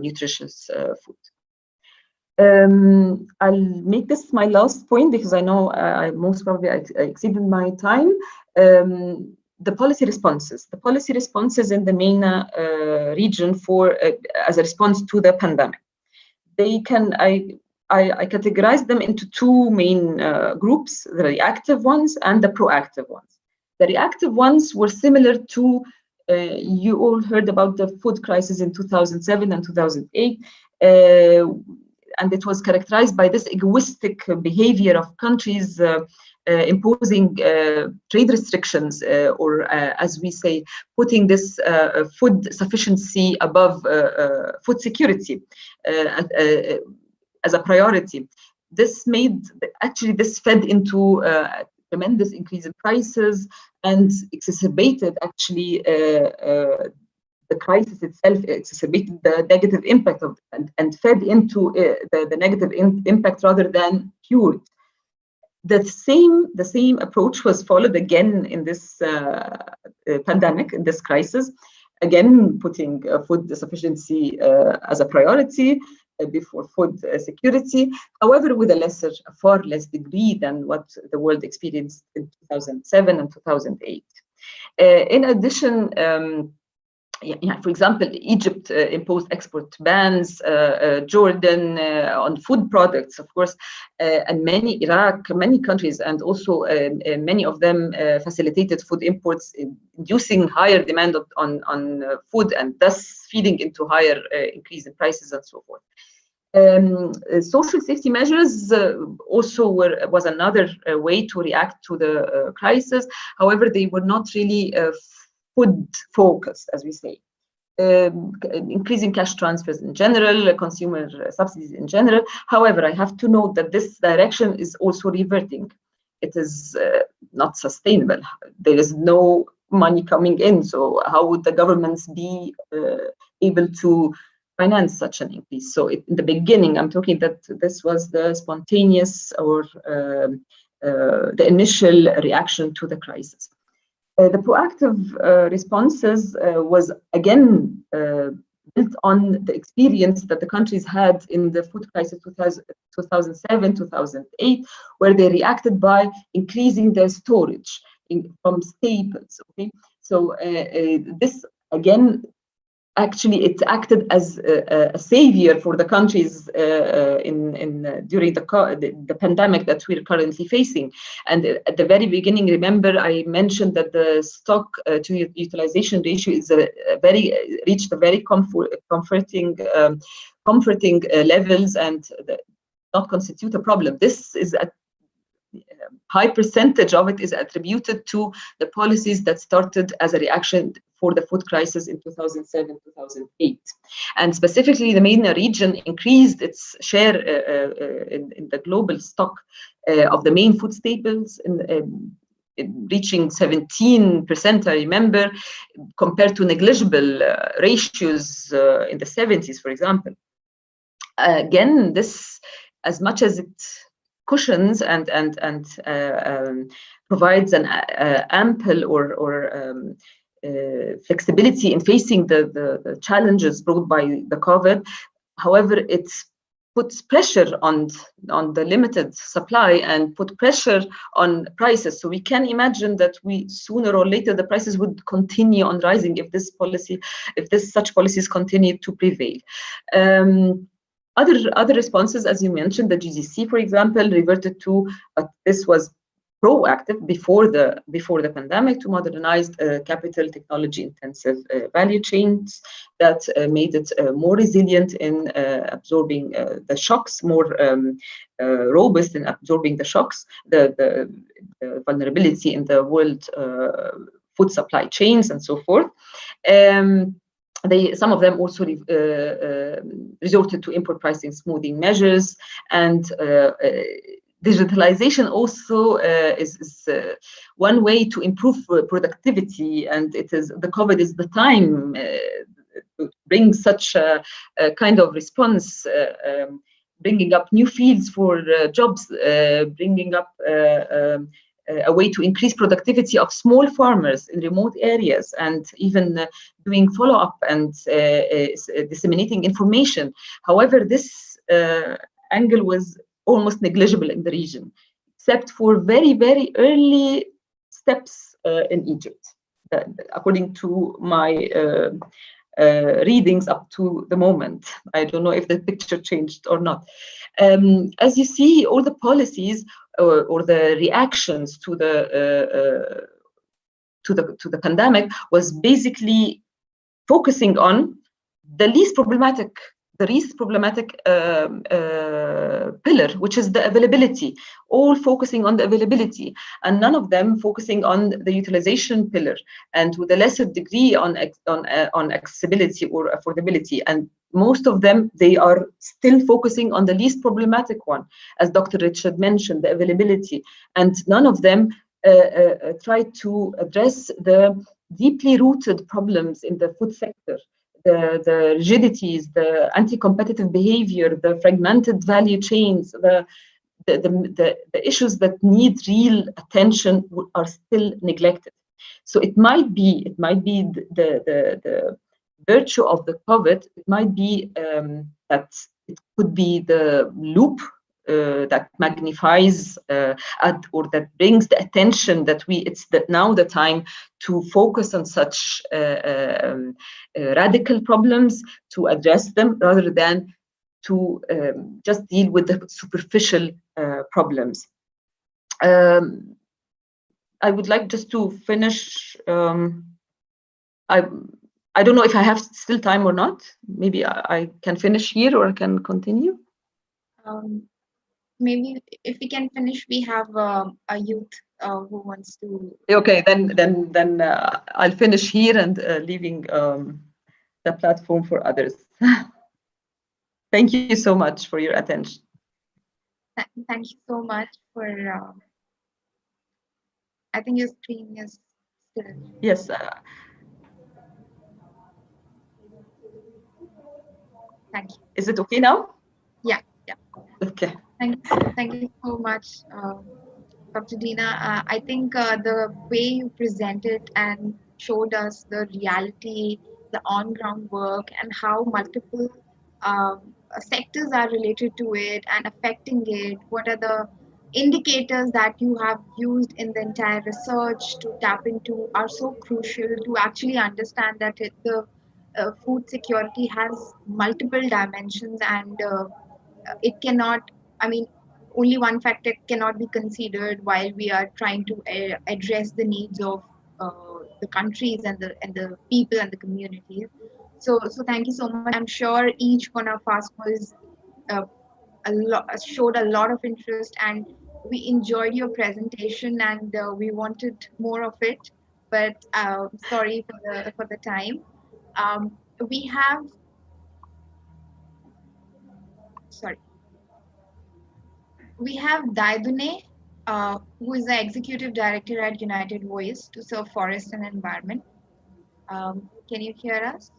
nutritious food. I'll make this my last point because I know I most probably exceeded my time. The policy responses in the MENA region for as a response to the pandemic. They can, I categorize them into two main groups: the reactive ones and the proactive ones. The reactive ones were similar to, you all heard about the food crisis in 2007 and 2008, and it was characterized by this egoistic behavior of countries imposing trade restrictions, or as we say, putting this food sufficiency above food security as a priority. This fed into a tremendous increase in prices and exacerbated actually the crisis itself, exacerbated the negative impact of it, and fed into the negative impact rather than cured. The same approach was followed again in this pandemic, in this crisis, again putting food sufficiency as a priority before food security, however, with a far less degree than what the world experienced in 2007 and 2008. In addition, for example, Egypt imposed export bans, Jordan on food products, of course, and Iraq, many countries, and also many of them facilitated food imports, inducing higher demand on food, and thus feeding into higher increase in prices and so forth. Social safety measures also was another way to react to the crisis. However, they were not really food focused, as we say. Increasing cash transfers in general, consumer subsidies in general. However, I have to note that this direction is also reverting. It is not sustainable. There is no money coming in. So how would the governments be able to finance such an increase. So in the beginning, I'm talking that this was the spontaneous or the initial reaction to the crisis. The proactive responses was again built on the experience that the countries had in the food crisis 2007, 2008, where they reacted by increasing their storage from staples. Okay, so this again, actually, it acted as a savior for the countries during the pandemic that we're currently facing. And at the very beginning, remember I mentioned that the stock to utilization ratio is reached a very comforting levels and not constitute a problem. This is a high percentage of it is attributed to the policies that started as a reaction for the food crisis in 2007, 2008. And specifically, the MENA region increased its share in the global stock of the main food staples, reaching 17%, I remember, compared to negligible ratios in the 70s, for example. Again, this, as much as it cushions and provides an ample or flexibility in facing the challenges brought by the COVID. However, it puts pressure on the limited supply and put pressure on prices. So we can imagine that sooner or later the prices would continue on rising if such policies continue to prevail. Other responses, as you mentioned, the GCC, for example, reverted to this was proactive before the pandemic to modernize capital technology intensive value chains that made it more resilient in absorbing the shocks, more robust in absorbing the shocks, the vulnerability in the world food supply chains and so forth. Some of them also resorted to import pricing smoothing measures, and digitalization also is one way to improve productivity, and the COVID is the time to bring such a kind of response, bringing up new fields for jobs, bringing up a way to increase productivity of small farmers in remote areas, and even doing follow-up and disseminating information. However, this angle was almost negligible in the region, except for very, very early steps in Egypt, according to my readings up to the moment. I don't know if the picture changed or not. As you see, all the policies or the reactions to the pandemic was basically focusing on the least problematic pillar, which is the availability, all focusing on the availability, and none of them focusing on the utilization pillar, and with a lesser degree on accessibility or affordability. And most of them, they are still focusing on the least problematic one, as Dr. Richard mentioned, the availability, and none of them try to address the deeply rooted problems in the food sector. The rigidities, the anti-competitive behavior, the fragmented value chains, the issues that need real attention are still neglected. So it might be the virtue of the COVID. It might be that it could be the loop that magnifies or that brings the attention that it's now the time to focus on such radical problems, to address them rather than to just deal with the superficial problems. I would like just to finish. I don't know if I have still time or not. Maybe I can finish here or I can continue. Maybe if we can finish, we have a youth who wants to. Okay, then I'll finish here and leaving the platform for others. Thank you so much for your attention. Thank you so much for. I think your screen is still. Yes. Is it okay now? Yeah. Okay. Thank you so much, Dr. Dina. I think the way you presented and showed us the reality, the on-ground work, and how multiple sectors are related to it and affecting it. What are the indicators that you have used in the entire research to tap into are so crucial to actually understand that the food security has multiple dimensions and it cannot, I mean, only one factor cannot be considered while we are trying to address the needs of the countries and the people and the communities. So thank you so much. I'm sure each one of us was uh, showed a lot of interest, and we enjoyed your presentation, and we wanted more of it. But sorry for the time. We have sorry. We have Dieudonne, who is the Executive Director at United Voice to serve forest and environment. Can you hear us?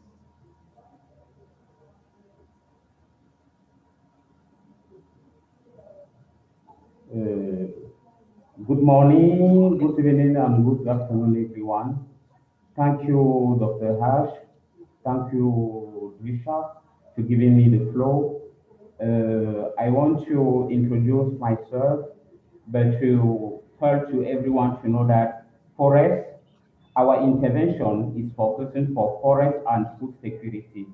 Good morning, good evening, and good afternoon, everyone. Thank you, Dr. Hash. Thank you, DRISHYA, for giving me the floor. I want to introduce myself, but to tell to everyone to know that forest, our intervention is focusing for forest and food security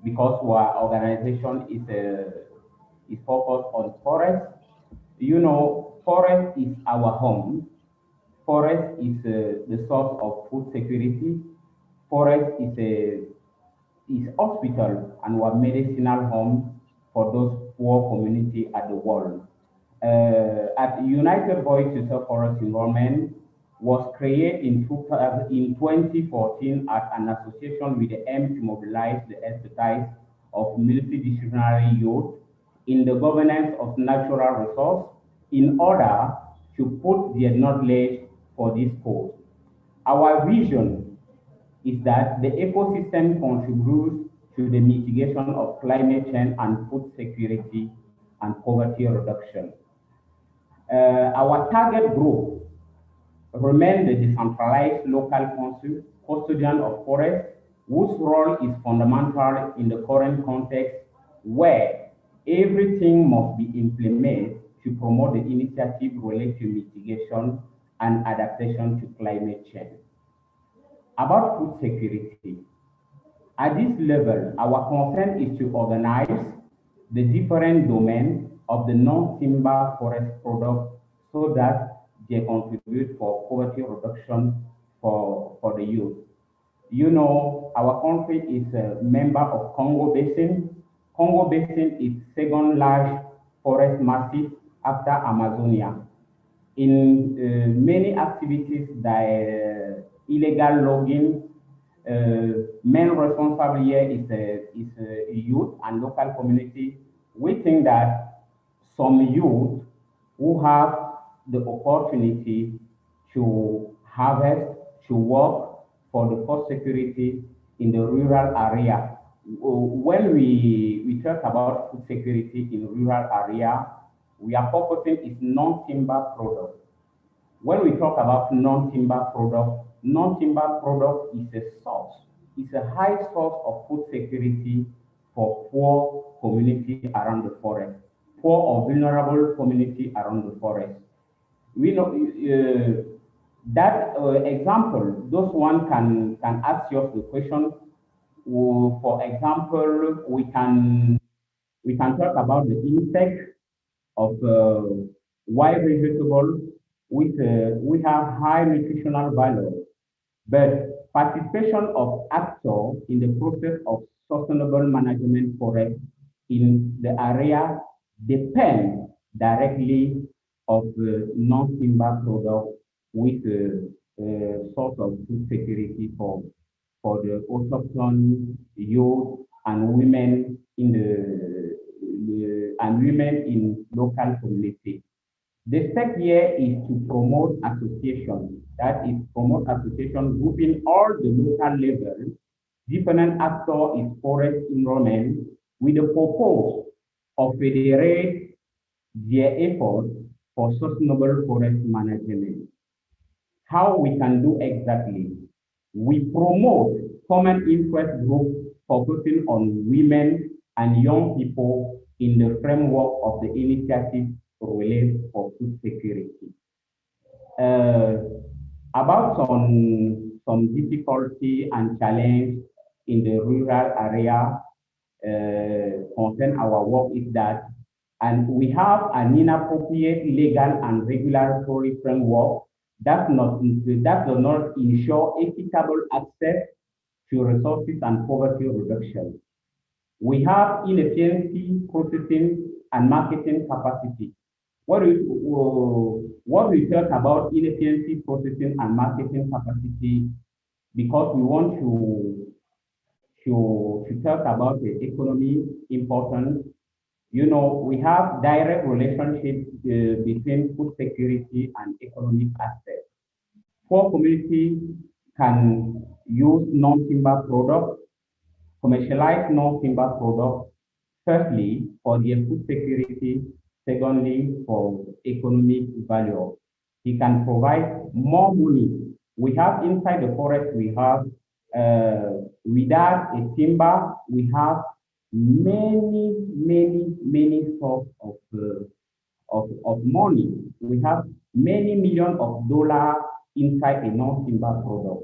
because our organization is focused on forest. You know, forest is our home. Forest is the source of food security. Forest is hospital and our medicinal home for those poor community at the world. At United Voice to Serve Forest Environment was created in 2014 as an association with the aim to mobilize the expertise of multidisciplinary youth in the governance of natural resource in order to put their knowledge for this cause. Our vision is that the ecosystem contributes to the mitigation of climate change and food security and poverty reduction. Our target group remain the decentralized local council, custodian of forest, whose role is fundamental in the current context where everything must be implemented to promote the initiative related to mitigation and adaptation to climate change. About food security, at this level, our concern is to organize the different domains of the non-timber forest products so that they contribute for poverty reduction for the youth. You know, our country is a member of Congo Basin. Congo Basin is second large forest massif after Amazonia. In many activities, the illegal logging, main responsible here is youth and local community. We think that some youth who have the opportunity to harvest, to work for the food security in the rural area. When we talk about food security in rural area, we are focusing is non-timber product. When we talk about non-timber product is a source, it's a high source of food security for poor community around the forest, poor or vulnerable community around the forest. We know that example, those one can ask you the question. For example, we can talk about the insect of wild vegetable we have high nutritional value, but participation of actors in the process of sustainable management forest in the area depend directly of non-timber product with source of food security for the autochthon youth and women in and women in local community. The step here is to promote association, that is promote association grouping all the local level, different actors in forest environment, with the purpose of federate their efforts for sustainable forest management. How we can do exactly? We promote common interest groups focusing on women and young people in the framework of the initiative Relay for Food Security. About some difficulty and challenge in the rural area concern our work is that, and we have an inappropriate legal and regulatory framework that does not ensure equitable access to resources and poverty reduction. We have inefficiency processing and marketing capacity. What we talk about inefficiency processing and marketing capacity, because we want to talk about the economy importance. You know, we have direct relationship between food security and economic aspects. Poor communities can use non-timber products, commercialize non-timber products, firstly, for their food security, secondly, for economic value. It can provide more money. We have inside the forest, we have, without a timber, we have many sources of money. We have many millions of dollars inside a non-timber product.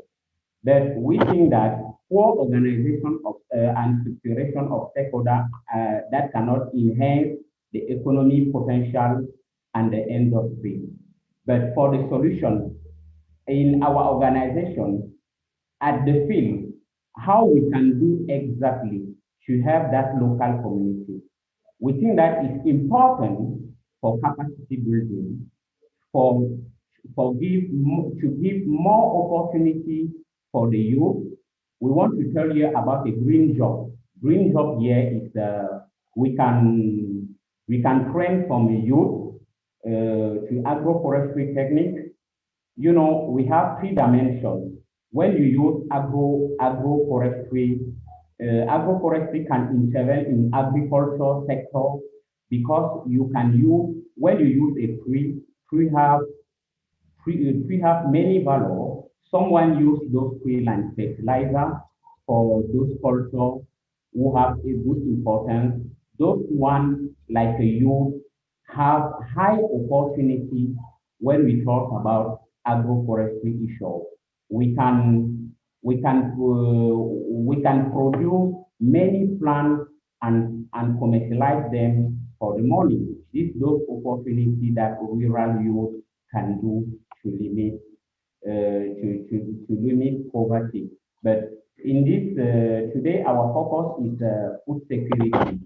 But we think that poor organization of and structuration of stakeholder that cannot enhance the economic potential and the industry. But for the solution in our organization at the field, how we can do exactly to have that local community. We think that it's important for capacity building, to give more opportunity for the youth. We want to tell you about a green job. Green job here is we can train from the youth to agroforestry techniques. You know, we have 3 dimensions. When you use agroforestry, agroforestry can intervene in agriculture sector because you can use, when you use a tree have many value. Someone use those tree like fertilizer for those culture who have a good importance. Those ones like you have high opportunity when we talk about agroforestry issue. We can produce many plants and commercialize them for the money. These those opportunities that rural youth can do to limit limit poverty. But in this today, our focus is food security.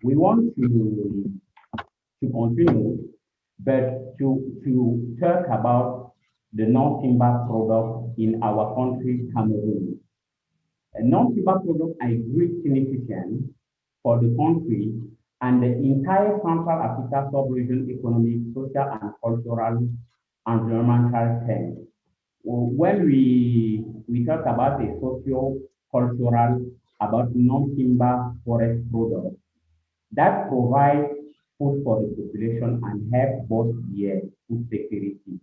We want to continue, but to talk about the non-timber product in our country, Cameroon. Non-timber products are great significant for the country and the entire Central Africa sub-region economic, social, and cultural environmental terms. When we talk about a socio-cultural, about non-timber forest products, that provides food for the population and help both their food security,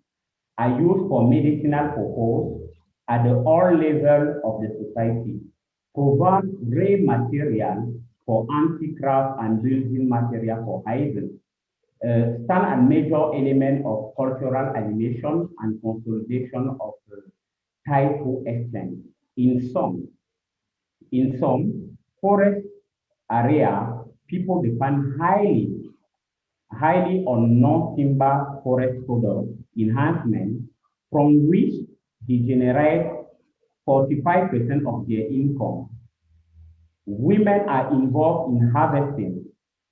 are used for medicinal purpose at the all level of the society, provide raw material for anti-craft and building material for houses, stand a major element of cultural animation and consolidation of title extent. In some forest area, people depend highly on non-timber forest product enhancement, from which they generate 45% of their income. Women are involved in harvesting,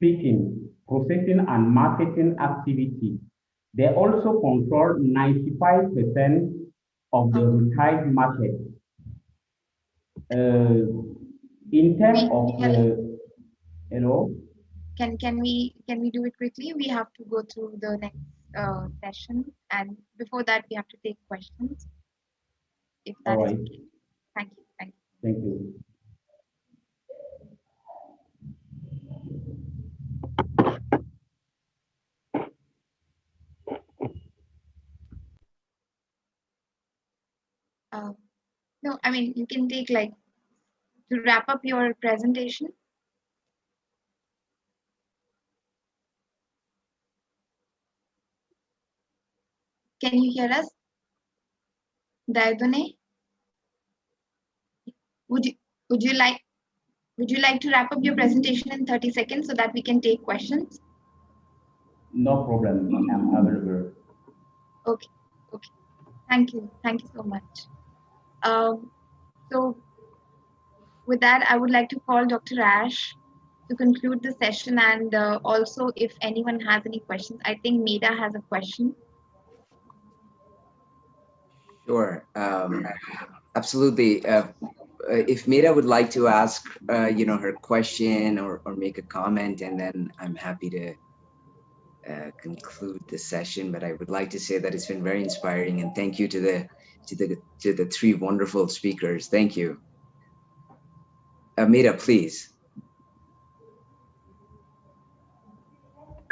picking, processing, and marketing activity. They also control 95% of the retail market. In terms of the, hello? Can we do it quickly? We have to go through the next session, and before that we have to take questions. If that is okay. Thank you. Thank you. mean, you can take like to wrap up your presentation. Can you hear us? Dieudonne? Would you like to wrap up your presentation in 30 seconds so that we can take questions? No problem. I'm available. Okay. Okay. Thank you. Thank you so much. So with that, I would like to call Dr. Ash to conclude the session, and also if anyone has any questions. I think Meda has a question. Sure. Absolutely. If Meda would like to ask, her question or make a comment, and then I'm happy to conclude the session. But I would like to say that it's been very inspiring, and thank you to the three wonderful speakers. Thank you. Meda, please.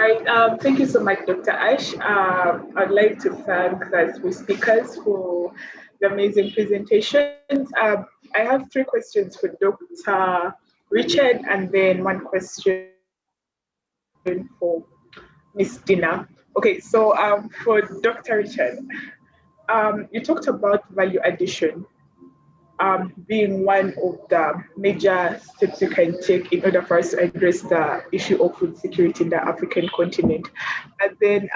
All right, thank you so much, Dr. Ash. I'd like to thank the three speakers for the amazing presentations. I have three questions for Dr. Richard, and then one question for Ms. Dina. Okay, so for Dr. Richard, you talked about value addition being one of the major steps you can take in order for us to address the issue of food security in the African continent. And then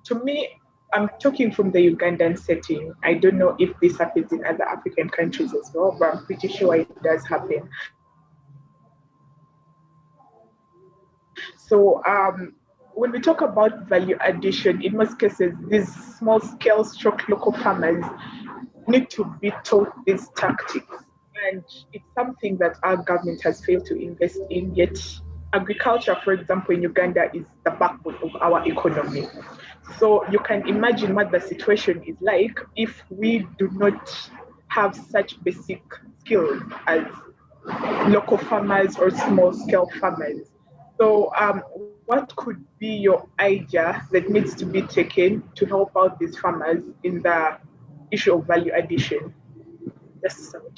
to me, I'm talking from the Ugandan setting. I don't know if this happens in other African countries as well, but I'm pretty sure it does happen. So when we talk about value addition, in most cases, these small scale stroke local farmers need to be taught these tactics. And it's something that our government has failed to invest in, yet agriculture, for example, in Uganda is the backbone of our economy. So you can imagine what the situation is like if we do not have such basic skills as local farmers or small scale farmers. So what could be your idea that needs to be taken to help out these farmers in the issue of value addition? Just a second.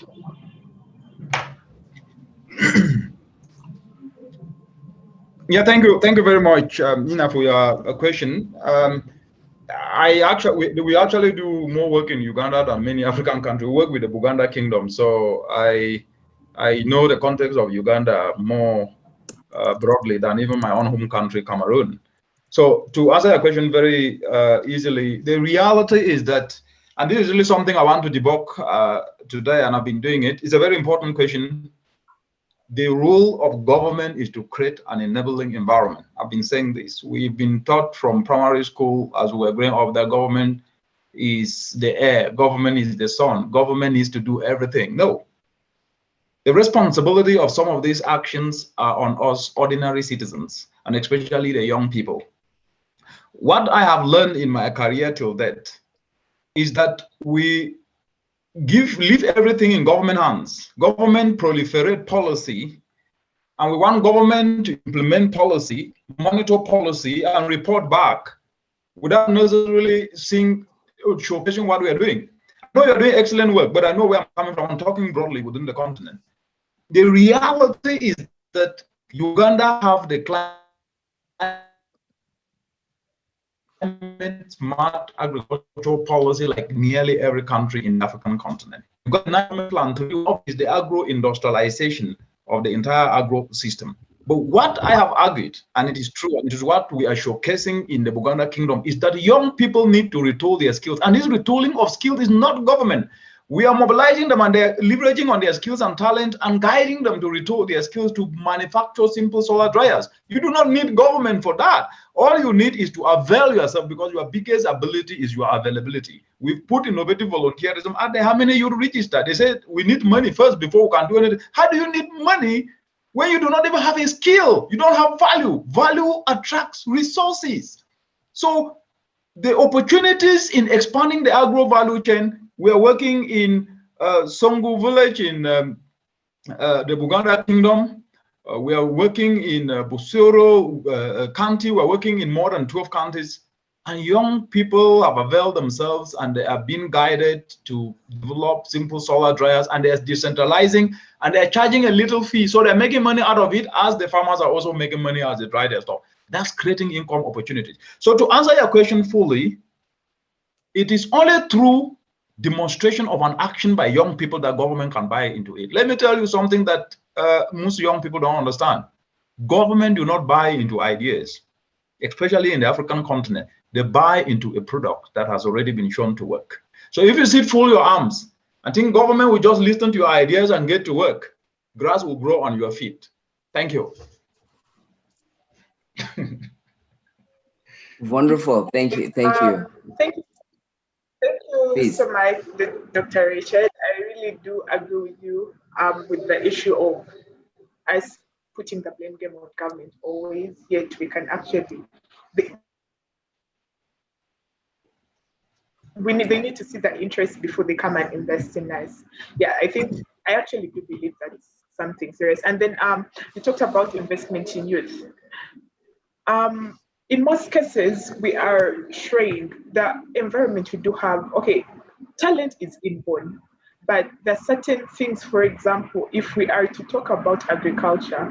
Yeah, thank you very much, Nina, for your question. We actually do more work in Uganda than many African countries. We work with the Buganda Kingdom, so I know the context of Uganda more broadly than even my own home country, Cameroon. So to answer your question very easily, the reality is that, and this is really something I want to debunk today, and I've been doing it. It's a very important question. The role of government is to create an enabling environment. I've been saying this. We've been taught from primary school as we're growing up that government is the air, government is the sun, government needs to do everything. No. The responsibility of some of these actions are on us ordinary citizens, and especially the young people. What I have learned in my career till that is that we leave everything in government hands. Government proliferate policy, and we want government to implement policy, monitor policy, and report back without necessarily showcasing what we are doing. I know you're doing excellent work, but I know where I'm coming from. I'm talking broadly within the continent. The reality is that Uganda have the smart agricultural policy like nearly every country in the African continent. We've got a national plan to is the agro-industrialization of the entire agro system. But what I have argued, and it is true, and it is what we are showcasing in the Buganda Kingdom, is that young people need to retool their skills. And this retooling of skills is not government. We are mobilizing them and they're leveraging on their skills and talent and guiding them to retool their skills to manufacture simple solar dryers. You do not need government for that. All you need is to avail yourself, because your biggest ability is your availability. We've put innovative volunteerism out there. How many you register? They said we need money first before we can do anything. How do you need money when you do not even have a skill? You don't have value. Value attracts resources. So the opportunities in expanding the agro value chain, we are working in Songo village in the Buganda Kingdom. We are working in Busoro County. We're working in more than 12 counties. And young people have availed themselves and they are being guided to develop simple solar dryers, and they're decentralizing and they're charging a little fee. So they're making money out of it as the farmers are also making money as they dry their stuff. That's creating income opportunities. So to answer your question fully, it is only through demonstration of an action by young people that government can buy into it. Let me tell you something that most young people don't understand. Government do not buy into ideas, especially in the African continent. They buy into a product that has already been shown to work. So if you sit full your arms and think government will just listen to your ideas and get to work, grass will grow on your feet. Thank you. Wonderful. Thank you. Thank you. Thank you. Thank you Please. so much, Dr. Richard. I really do agree with you with the issue of us putting the blame game on government always, yet we can actually, they need to see the interest before they come and invest in us. Yeah, I actually do believe that it's something serious. And then you talked about investment in youth. In most cases, we are trained, the environment we do have, okay, talent is inborn, but there are certain things, for example, if we are to talk about agriculture,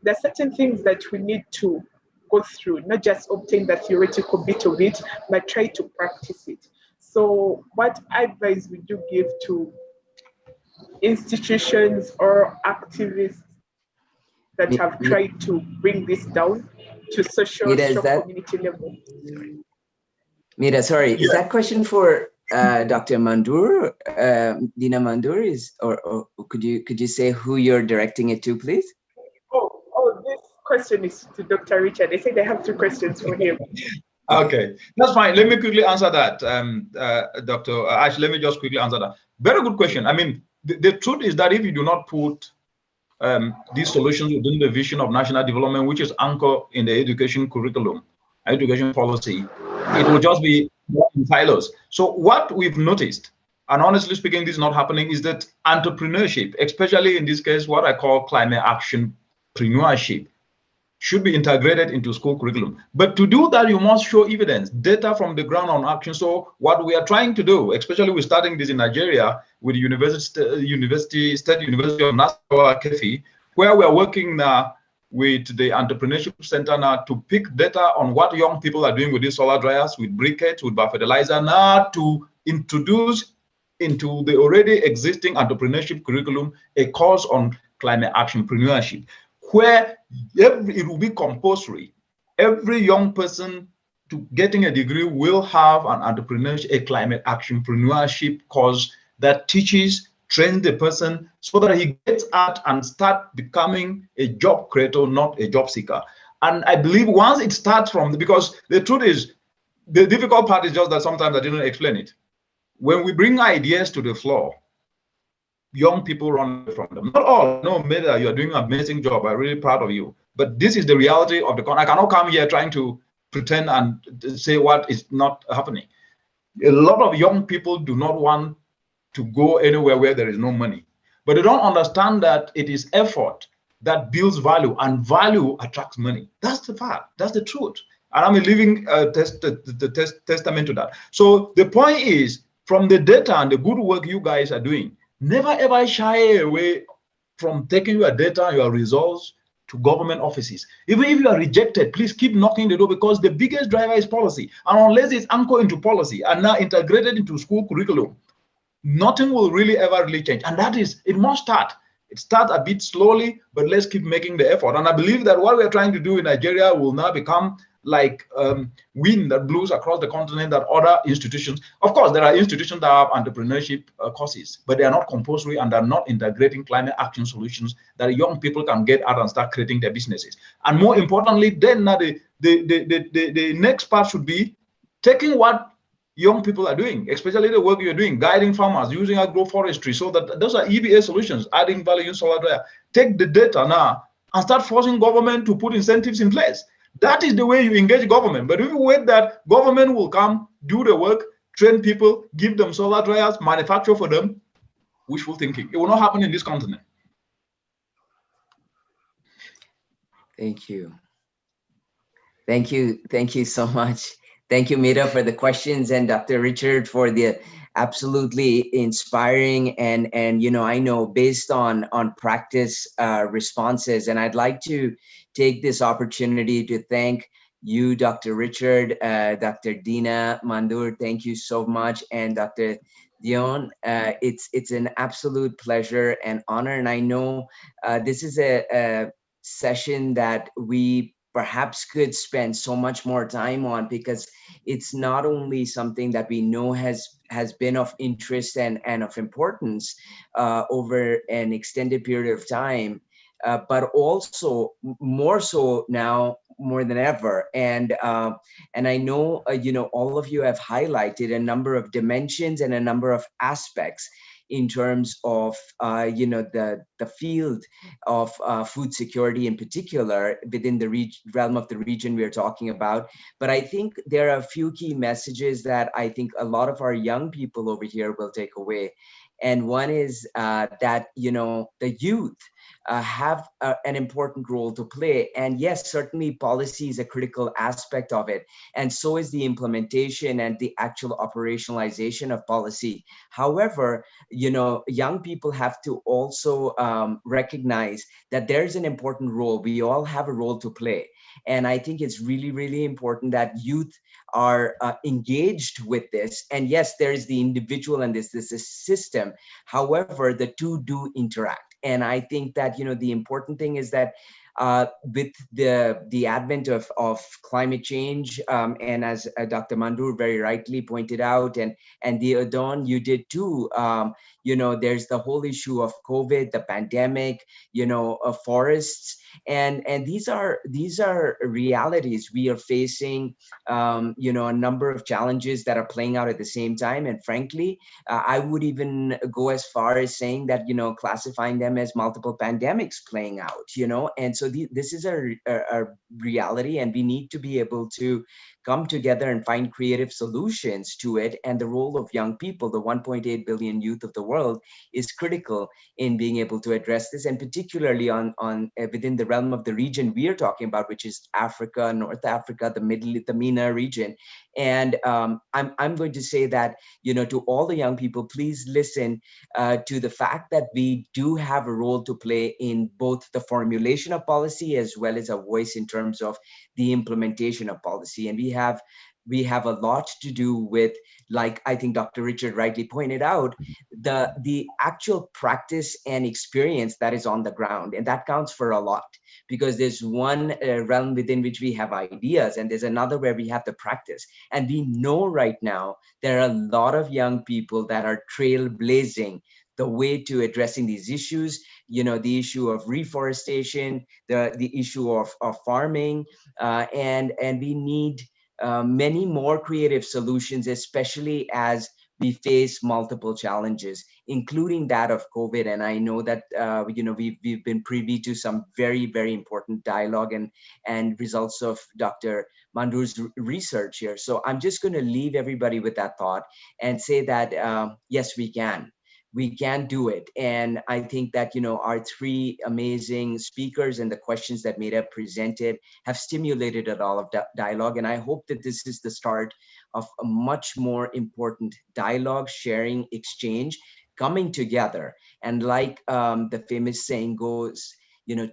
there are certain things that we need to go through, not just obtain the theoretical bit of it, but try to practice it. So what advice would you give to institutions or activists that have tried to bring this down to social community level? Mira, sorry, is that question for Dr. Mandour, Dina Mandour, or could you say who you're directing it to, please? Oh, this question is to Dr. Richard. They say they have two questions for him. Okay, that's fine. Let me quickly answer that, Dr. Ash. Let me just quickly answer that. Very good question. I mean, the truth is that if you do not put these solutions within the vision of national development, which is anchored in the education curriculum, education policy, it will just be in silos. So what we've noticed, and honestly speaking, this is not happening, is that entrepreneurship, especially in this case, what I call climate action entrepreneurship, should be integrated into school curriculum. But to do that, you must show evidence, data from the ground on action. So what we are trying to do, especially we're starting this in Nigeria with the State University of Nasarawa, Kefi, where we're working now with the Entrepreneurship Center now to pick data on what young people are doing with these solar dryers, with briquettes, with biofertilizer, now to introduce into the already existing entrepreneurship curriculum a course on climate action entrepreneurship, where it will be compulsory. Every young person to getting a degree will have an entrepreneurship, a climate action entrepreneurship course that teaches, trains the person so that he gets out and start becoming a job creator, not a job seeker. And I believe once it starts from, because the truth is, the difficult part is just that sometimes I didn't explain it. When we bring ideas to the floor, young people run from them. Not all. No, Meda, you're doing an amazing job. I'm really proud of you. But this is the reality of the country. I cannot come here trying to pretend and say what is not happening. A lot of young people do not want to go anywhere where there is no money. But they don't understand that it is effort that builds value, and value attracts money. That's the fact. That's the truth. And I'm a living testament to that. So the point is, from the data and the good work you guys are doing, never ever shy away from taking your data and your results to government offices. Even if you are rejected, please keep knocking the door, because the biggest driver is policy. And unless it's anchored into policy and now integrated into school curriculum, nothing will really ever really change. And that is, it must start. It starts a bit slowly, but let's keep making the effort. And I believe that what we're trying to do in Nigeria will now become like wind that blows across the continent, that other institutions, of course, there are institutions that have entrepreneurship courses, but they are not compulsory and are not integrating climate action solutions that young people can get out and start creating their businesses. And more importantly, then the next part should be taking what young people are doing, especially the work you're doing, guiding farmers, using agroforestry, so that those are EBA solutions, adding value in solar dryer. Take the data now and start forcing government to put incentives in place. That is the way you engage government. But if you wait that government will come, do the work, train people, give them solar dryers, manufacture for them, wishful thinking. It will not happen in this continent. Thank you. Thank you. Thank you so much. Thank you, Mira, for the questions, and Dr. Richard for the absolutely inspiring and I know based on practice responses. And I'd like to take this opportunity to thank you, Dr. Richard, Dr. Dina, Mandour, thank you so much, and Dr. Dieudonne. It's an absolute pleasure and honor, and I know this is a session that we perhaps could spend so much more time on, because it's not only something that we know has been of interest and of importance over an extended period of time, but also more so now more than ever. And I know all of you have highlighted a number of dimensions and a number of aspects in terms of the field of food security in particular within the realm of the region we are talking about. But I think there are a few key messages that I think a lot of our young people over here will take away. And one is that the youth have an important role to play. And yes, certainly policy is a critical aspect of it. And so is the implementation and the actual operationalization of policy. However, young people have to also recognize that there's an important role. We all have a role to play. And I think it's really, really important that youth are engaged with this. And yes, there is the individual and this is a system. However, the two do interact. And I think that, the important thing is that with the advent of climate change, and as Dr. Mandour very rightly pointed out, and Dieudonne, you did too, there's the whole issue of COVID, the pandemic, forests, and these are realities we are facing, a number of challenges that are playing out at the same time. And frankly, I would even go as far as saying that, classifying them as multiple pandemics playing out, and so this is a reality, and we need to be able to come together and find creative solutions to it. And the role of young people, the 1.8 billion youth of the world, is critical in being able to address this, and particularly on within the realm of the region we are talking about, which is Africa, North Africa, the MENA region. And I'm going to say that, to all the young people, please listen to the fact that we do have a role to play in both the formulation of policy as well as a voice in terms of the implementation of policy. And we have a lot to do with, like I think Dr. Richard rightly pointed out, the actual practice and experience that is on the ground. And that counts for a lot, because there's one realm within which we have ideas, and there's another where we have the practice. And we know right now there are a lot of young people that are trailblazing the way to addressing these issues, the issue of reforestation, the issue of farming, and we need many more creative solutions, especially as we face multiple challenges, including that of COVID. And I know that we've been privy to some very, very important dialogue and results of Dr. Mandour's research here. So I'm just going to leave everybody with that thought and say that yes, we can do it. And I think that, our three amazing speakers and the questions that Mira presented have stimulated a lot of dialogue. And I hope that this is the start of a much more important dialogue, sharing, exchange, coming together. And like the famous saying goes,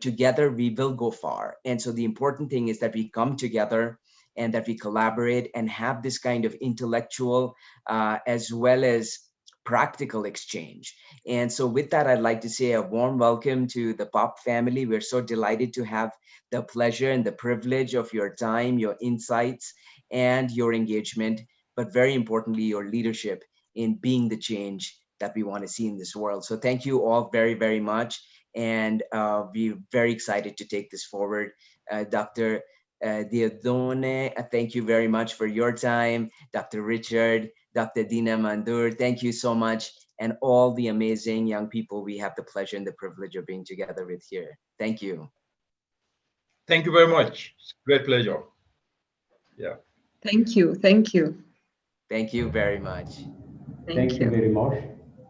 together we will go far. And so the important thing is that we come together and that we collaborate and have this kind of intellectual as well as practical exchange. And so with that, I'd like to say a warm welcome to the POP family. We're so delighted to have the pleasure and the privilege of your time, your insights, and your engagement, but very importantly, your leadership in being the change that we want to see in this world. So thank you all very, very much. And we're very excited to take this forward. Dr. Dieudonne, thank you very much for your time. Dr. Richard, Dr. Dina, Mandour, thank you so much. And all the amazing young people we have the pleasure and the privilege of being together with here. Thank you. Thank you very much. It's a great pleasure. Yeah. Thank you. Thank you. Thank you very much. Thank you very much.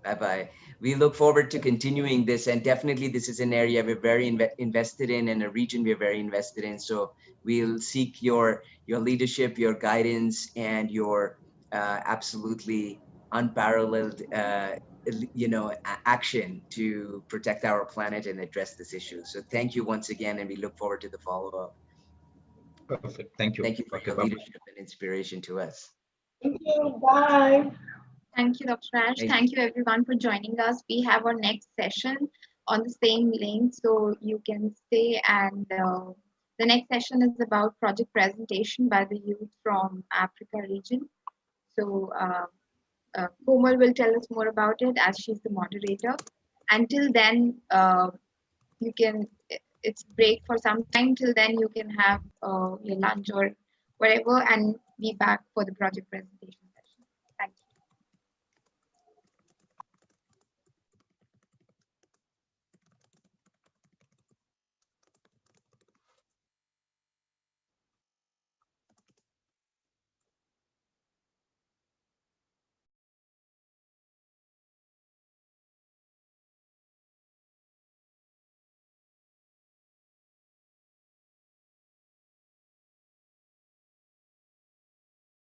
Bye-bye. We look forward to continuing this, and definitely this is an area we're very invested in, and a region we're very invested in. So we'll seek your leadership, your guidance, and your absolutely unparalleled action to protect our planet and address this issue. So thank you once again, and we look forward to the follow-up. Perfect. Thank you. Thank you for Okay, your bye-bye. leadership and inspiration to us. Thank you. Bye. Thank you, Dr. Ash. Thank you everyone for joining us. We have our next session on the same link, so you can stay. And the next session is about project presentation by the youth from Africa region. So Komal will tell us more about it as she's the moderator. Until then, it's break for some time. Till then, you can have your lunch or whatever and be back for the project presentation.